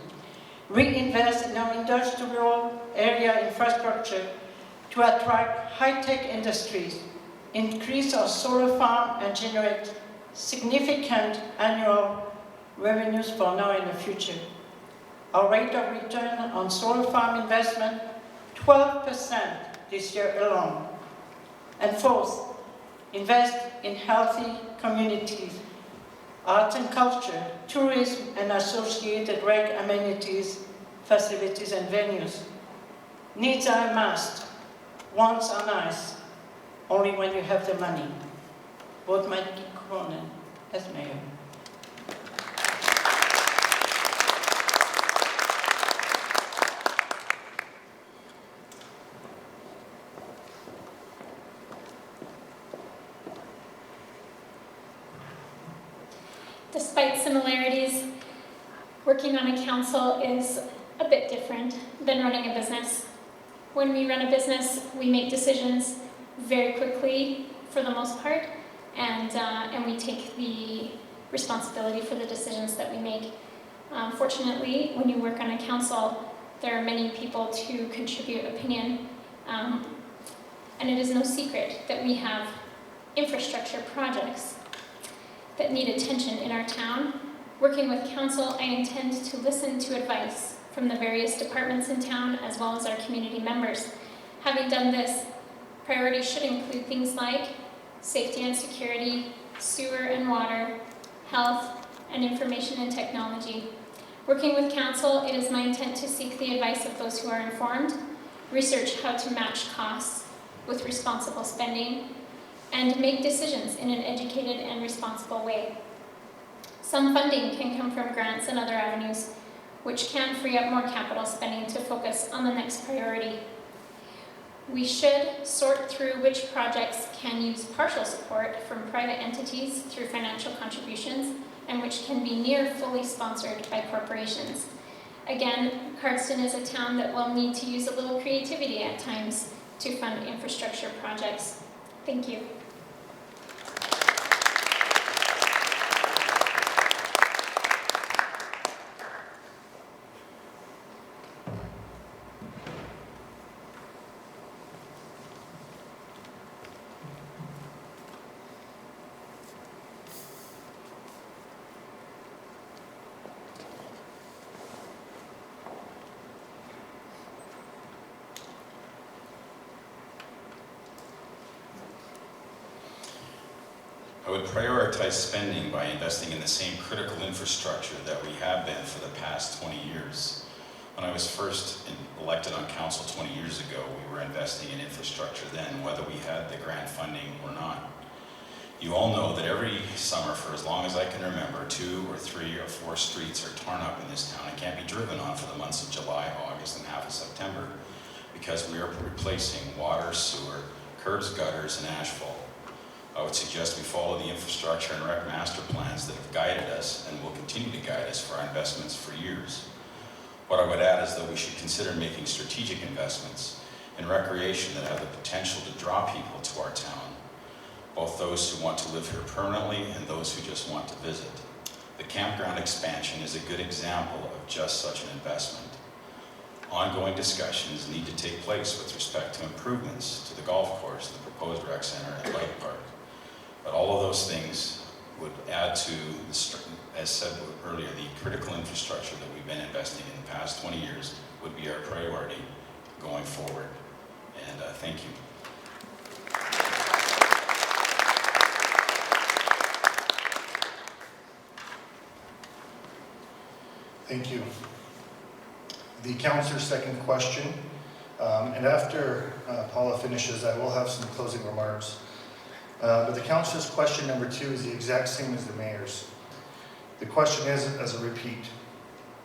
Reinvest in our industrial area infrastructure to attract high-tech industries, increase our solar farm and generate significant annual revenues for now and the future. Our rate of return on solar farm investment, 12% this year alone. And fourth, invest in healthy communities, arts and culture, tourism and associated rec amenities, facilities and venues. Needs are a must, wants are nice, only when you have the money. Vote Mikey Cronin as mayor. Despite similarities, working on a council is a bit different than running a business. When we run a business, we make decisions very quickly for the most part, and we take the responsibility for the decisions that we make. Fortunately, when you work on a council, there are many people to contribute opinion, and it is no secret that we have infrastructure projects that need attention in our town. Working with council, I intend to listen to advice from the various departments in town as well as our community members. Having done this, priorities should include things like safety and security, sewer and water, health, and information and technology. Working with council, it is my intent to seek the advice of those who are informed, research how to match costs with responsible spending, and make decisions in an educated and responsible way. Some funding can come from grants and other avenues, which can free up more capital spending to focus on the next priority. We should sort through which projects can use partial support from private entities through financial contributions, and which can be near fully sponsored by corporations. Again, Cardston is a town that will need to use a little creativity at times to fund infrastructure projects. Thank you. I would prioritize spending by investing in the same critical infrastructure that we have been for the past 20 years. When I was first elected on council 20 years ago, we were investing in infrastructure then, whether we had the grant funding or not. You all know that every summer, for as long as I can remember, 2 or 3 or 4 streets are torn up in this town and can't be driven on for the months of July, August, and half of September because we are replacing water, sewer, curbs, gutters, and asphalt. I would suggest we follow the infrastructure and rec master plans that have guided us and will continue to guide us for our investments for years. What I would add is that we should consider making strategic investments in recreation that have the potential to draw people to our town, both those who want to live here permanently and those who just want to visit. The campground expansion is a good example of just such an investment. Ongoing discussions need to take place with respect to improvements to the golf course, the proposed rec center, and bike park. But all of those things would add to, as said earlier, the critical infrastructure that we've been investing in the past 20 years would be our priority going forward. And thank you. Thank you. The councillor's second question, and after Paula finishes, I will have some closing remarks. But the councillor's question number 2 is the exact same as the mayor's. The question is, as a repeat,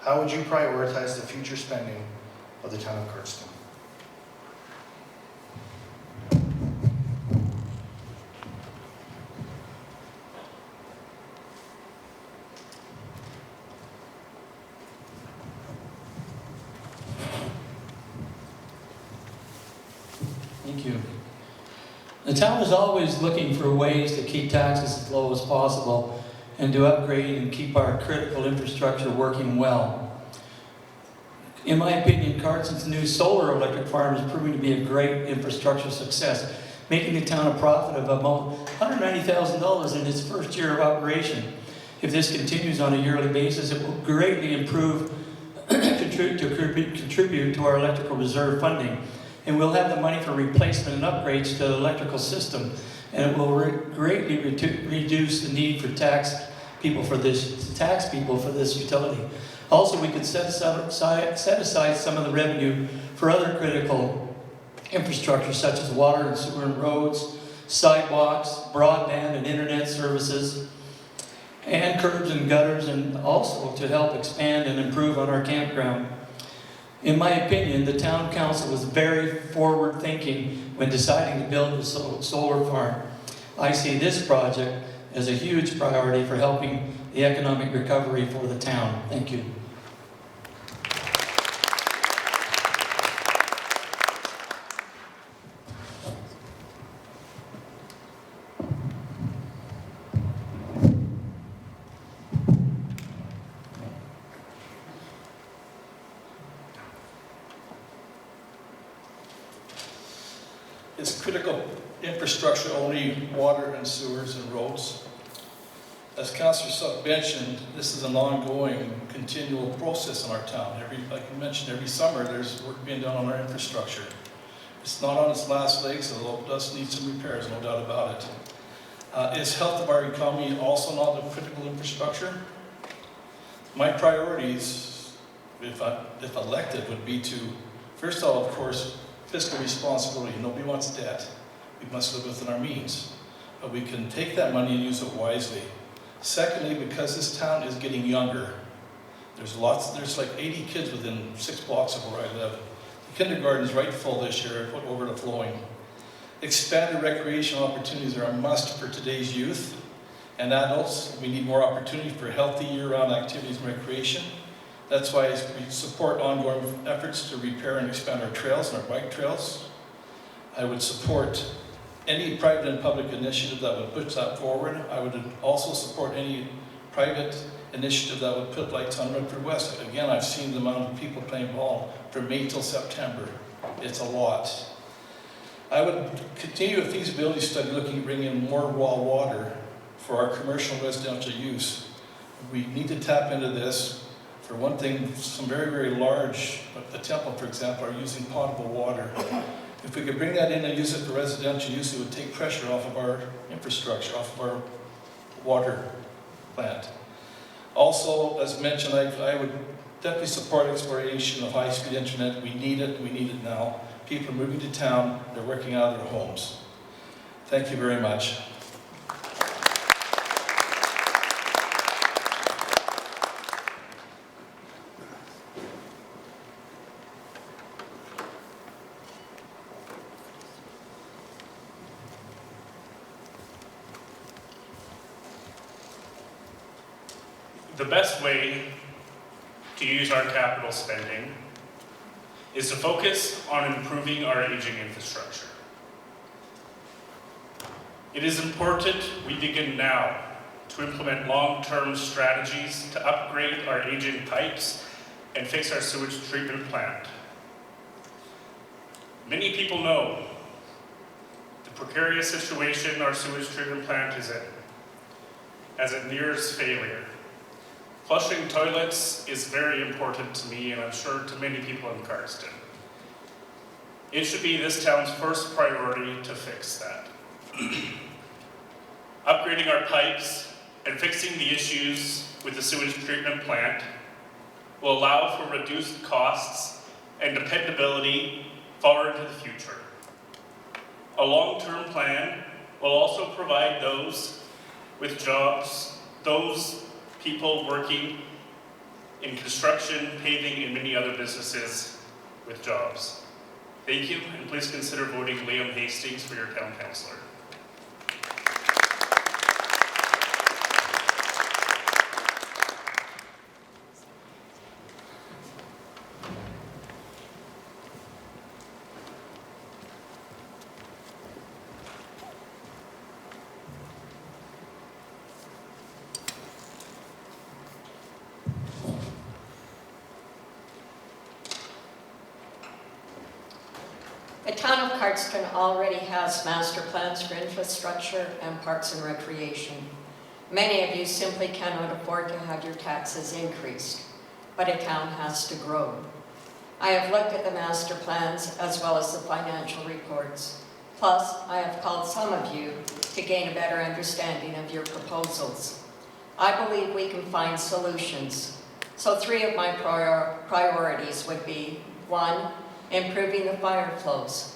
how would you prioritize the future spending of the town of Cardston? Thank you. The town is always looking for ways to keep taxes as low as possible and to upgrade and keep our critical infrastructure working well. In my opinion, Cardston's new solar electric farm is proving to be a great infrastructure success, making the town a profit of about $190,000 in its first year of operation. If this continues on a yearly basis, it will greatly improve, contribute to our electrical reserve funding. And we'll have the money for replacement and upgrades to the electrical system, and it will greatly reduce the need for tax people for this utility. Also, we could set aside some of the revenue for other critical infrastructure such as water and sewer and roads, sidewalks, broadband and internet services, and curbs and gutters, and also to help expand and improve on our campground. In my opinion, the town council was very forward-thinking when deciding to build the solar farm. I see this project as a huge priority for helping the economic recovery for the town. Thank you. Is critical infrastructure only water and sewers and roads? As Councillor Selk mentioned, this is an ongoing, continual process in our town. Like you mentioned, every summer there's work being done on our infrastructure. It's not on its last legs, although it does need some repairs, no doubt about it. Is health of our economy also not a critical infrastructure? My priorities, if elected, would be to, first of all, of course, fiscal responsibility. Nobody wants debt. We must live within our means. But we can take that money and use it wisely. Secondly, because this town is getting younger, there's like 80 kids within 6 blocks of where I live. The kindergarten is right full this year, over to flowing. Expanded recreational opportunities are a must for today's youth and adults. We need more opportunity for healthy year-round activities and recreation. That's why we support ongoing efforts to repair and expand our trails and our bike trails. I would support any private and public initiative that would push that forward. I would also support any private initiative that would put lights on Redford West. Again, I've seen the amount of people playing ball from May till September. It's a lot. I would continue a feasibility study looking at bringing in more raw water for our commercial and residential use. We need to tap into this. For one thing, some very, very large, the temple, for example, are using potable water. If we could bring that in and use it for residential use, it would take pressure off of our infrastructure, off of our water plant. Also, as mentioned, I would definitely support exploration of high-speed internet. We need it now. People are moving to town, they're working out of their homes. Thank you very much. The best way to use our capital spending is to focus on improving our aging infrastructure. It is important we begin now to to implement long-term strategies to upgrade our aging pipes and fix our sewage treatment plant. Many people know the precarious situation our sewage treatment plant is in, as it nears failure. Flushing toilets is very important to me, and I'm sure to many people in Cardston. It should be this town's first priority to fix that. Upgrading our pipes and fixing the issues with the sewage treatment plant will allow for reduced costs and dependability far into the future. A long-term plan will also provide those with jobs, those people working in construction, paving, and many other businesses with jobs. Thank you, and please consider voting Liam Hastings for your town councillor. The town of Cardston already has master plans for infrastructure and parks and recreation. Many of you simply cannot afford to have your taxes increased, but a town has to grow. I have looked at the master plans as well as the financial reports. Plus, I have called some of you to gain a better understanding of your proposals. I believe we can find solutions. So 3 of my priorities would be: 1, improving the fire flows.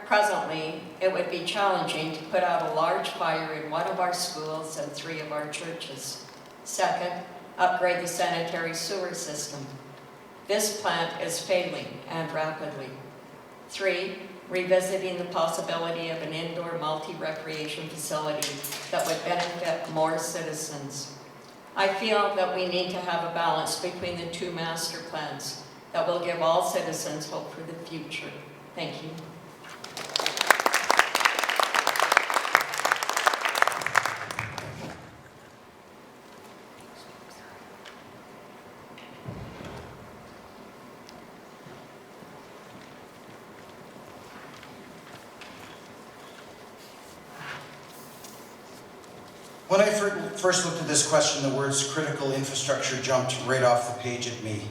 Presently, it would be challenging to put out a large fire in one of our schools and 3 of our churches. 2nd, upgrade the sanitary sewer system. This plant is failing, and rapidly. 3, revisiting the possibility of an indoor multi-recreation facility that would benefit more citizens. I feel that we need to have a balance between the 2 master plans that will give all citizens hope for the future. Thank you. When I first looked at this question, the words critical infrastructure jumped right off the page at me.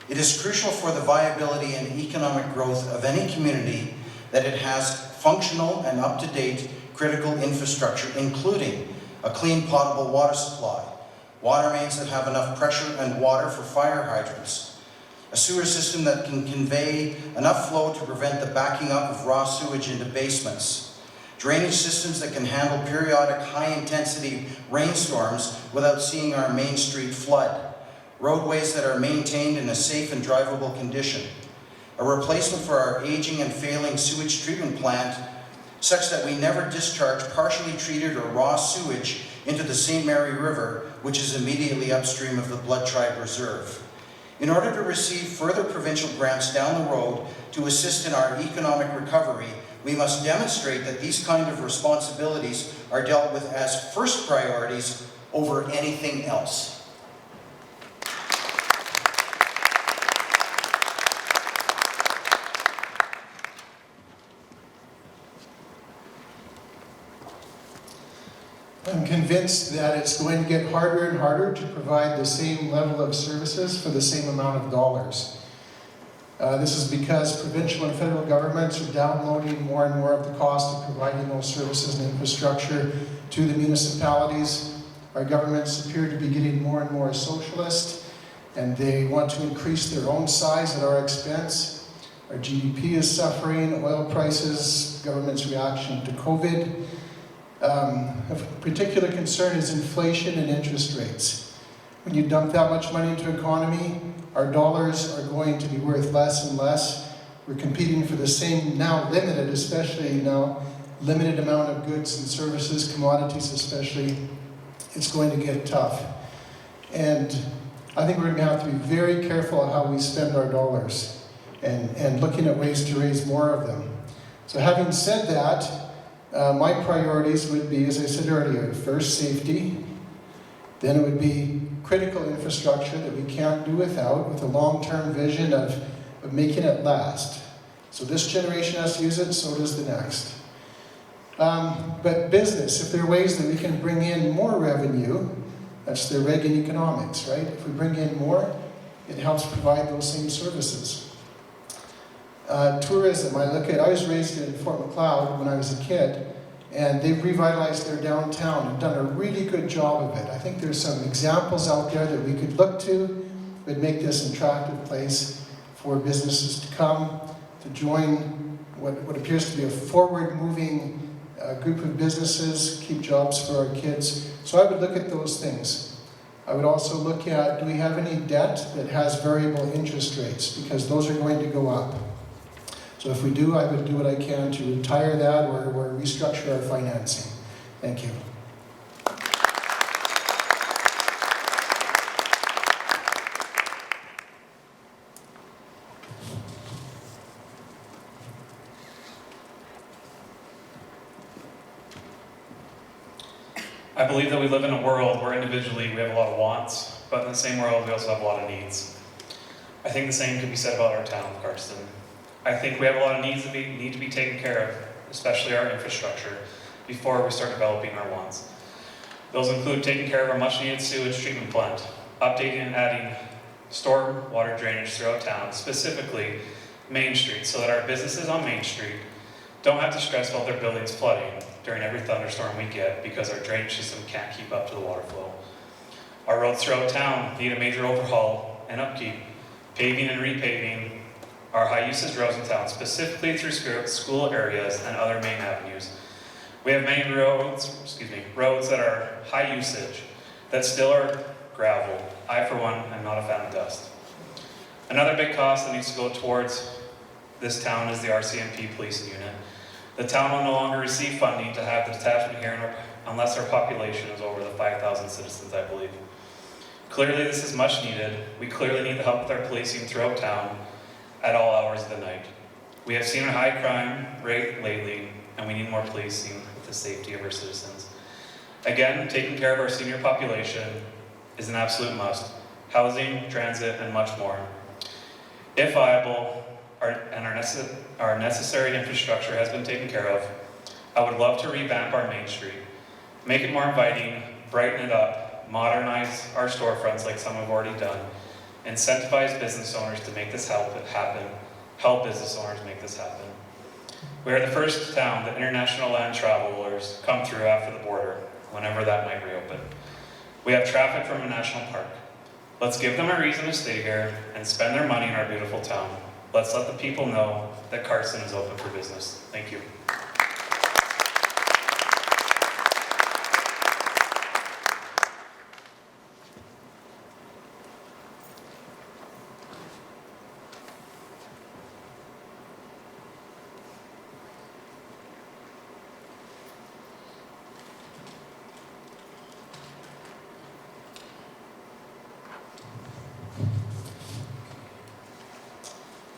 It is crucial for the viability and economic growth of any community that it has functional and up-to-date critical infrastructure, including a clean potable water supply, water mains that have enough pressure and water for fire hydrants, a sewer system that can convey enough flow to prevent the backing up of raw sewage into basements, drainage systems that can handle periodic high-intensity rainstorms without seeing our main street flood, roadways that are maintained in a safe and drivable condition, a replacement for our aging and failing sewage treatment plant such that we never discharge partially treated or raw sewage into the St. Mary River, which is immediately upstream of the Blood Tribe Reserve. In order to receive further provincial grants down the road to assist in our economic recovery, we must demonstrate that these kind of responsibilities are dealt with as first priorities over anything else. I'm convinced that it's going to get harder and harder to provide the same level of services for the same amount of dollars. This is because provincial and federal governments are downloading more and more of the cost of providing those services and infrastructure to the municipalities. Our governments appear to be getting more and more socialist, and they want to increase their own size at our expense. Our GDP is suffering, oil prices, government's reaction to COVID. Of particular concern is inflation and interest rates. When you dump that much money into the economy, our dollars are going to be worth less and less. We're competing for the same, now limited, especially now, limited amount of goods and services, commodities especially. It's going to get tough. And I think we're going to have to be very careful on how we spend our dollars and looking at ways to raise more of them. So having said that, my priorities would be, as I said earlier, first safety, Then it would be critical infrastructure that we can't do without, with a long-term vision of making it last. So this generation has to use it, so does the next. But business, if there are ways that we can bring in more revenue, that's the Reagan economics, right? If we bring in more, it helps provide those same services. Tourism, I was raised in Fort Macleod when I was a kid, and they've revitalized their downtown and done a really good job of it. I think there's some examples out there that we could look to that would make this an attractive place for businesses to come, to join what appears to be a forward-moving group of businesses, keep jobs for our kids. So I would look at those things. I would also look at, do we have any debt that has variable interest rates? Because those are going to go up. So if we do, I would do what I can to retire that or restructure our financing. Thank you. I believe that we live in a world where individually we have a lot of wants, but in the same world we also have a lot of needs. I think the same could be said about our town, Cardston. I think we have a lot of needs that need to be taken care of, especially our infrastructure, before we start developing our wants. Those include taking care of our much-needed sewage treatment plant, updating and adding storm water drainage throughout town, specifically Main Street, so that our businesses on Main Street don't have to stress about their buildings flooding during every thunderstorm we get because our drainage system can't keep up to the water flow. Our roads throughout town need a major overhaul and upkeep, paving and repaving our high-usage roads in town, specifically through school areas and other main avenues. We have many roads that are high usage, that still are gravel. I, for one, am not a fan of dust. Another big cost that needs to go towards this town is the RCMP policing unit. The town will no longer receive funding to have the detachment here unless our population is over the 5,000 citizens, I believe. Clearly, this is much needed. We clearly need the help with our policing throughout town at all hours of the night. We have seen a high crime rate lately, and we need more policing with the safety of our citizens. Again, taking care of our senior population is an absolute must. Housing, transit, and much more. If viable, our necessary infrastructure has been taken care of, I would love to revamp our Main Street, make it more inviting, brighten it up, modernize our storefronts like some have already done, incentivize business owners to make this happen, help business owners make this happen. We are the first town that international land travelers come through after the border, whenever that might reopen. We have traffic from a national park. Let's give them a reason to stay here and spend their money in our beautiful town. Let's let the people know that Cardston is open for business. Thank you.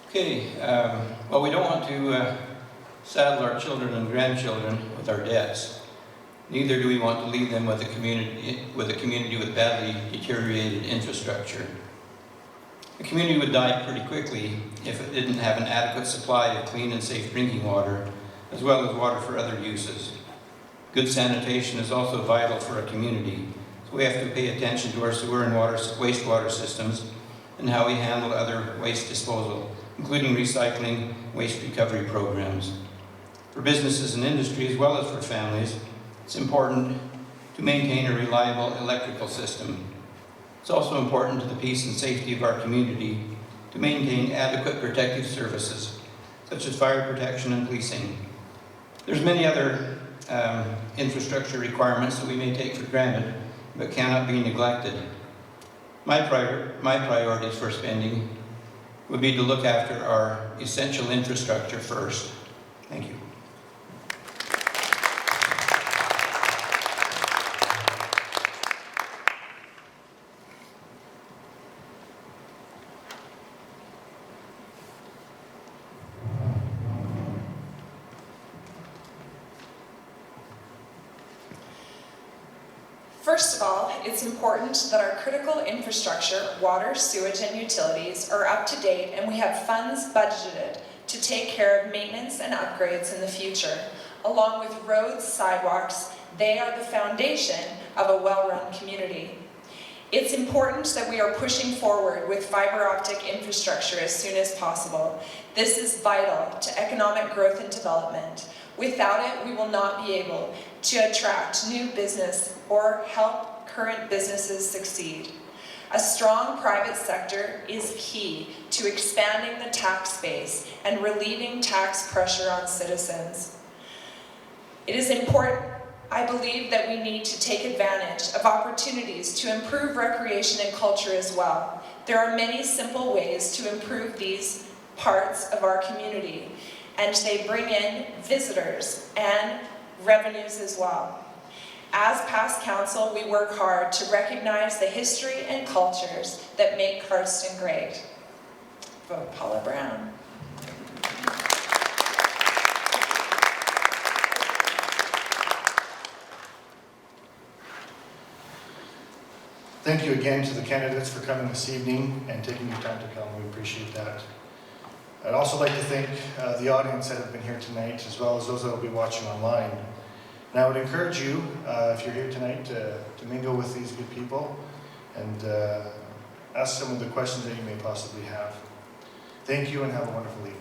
Okay, well, we don't want to saddle our children and grandchildren with our debts. Neither do we want to leave them with a community with badly deteriorated infrastructure. The community would die pretty quickly if it didn't have an adequate supply of clean and safe drinking water, as well as water for other uses. Good sanitation is also vital for a community, so we have to pay attention to our sewer and wastewater systems and how we handle other waste disposal, including recycling, waste recovery programs. For businesses and industry, as well as for families, it's important to maintain a reliable electrical system. It's also important to the peace and safety of our community to maintain adequate protective services, such as fire protection and policing. There's many other infrastructure requirements that we may take for granted, but cannot be neglected. My priorities for spending would be to look after our essential infrastructure first. Thank you. First of all, it's important that our critical infrastructure, water, sewage, and utilities are up to date and we have funds budgeted to take care of maintenance and upgrades in the future. Along with roads, sidewalks, they are the foundation of a well-run community. It's important that we are pushing forward with fiber optic infrastructure as soon as possible. This is vital to economic growth and development. Without it, we will not be able to attract new business or help current businesses succeed. A strong private sector is key to expanding the tax base and relieving tax pressure on citizens. It is important, I believe, that we need to take advantage of opportunities to improve recreation and culture as well. There are many simple ways to improve these parts of our community, and they bring in visitors and revenues as well. As past council, we work hard to recognize the history and cultures that make Cardston great. Vote Paula Brown. Thank you again to the candidates for coming this evening and taking your time to come. We appreciate that. I'd also like to thank the audience that have been here tonight, as well as those that will be watching online. And I would encourage you, if you're here tonight, to mingle with these good people and ask some of the questions that you may possibly have. Thank you and have a wonderful evening.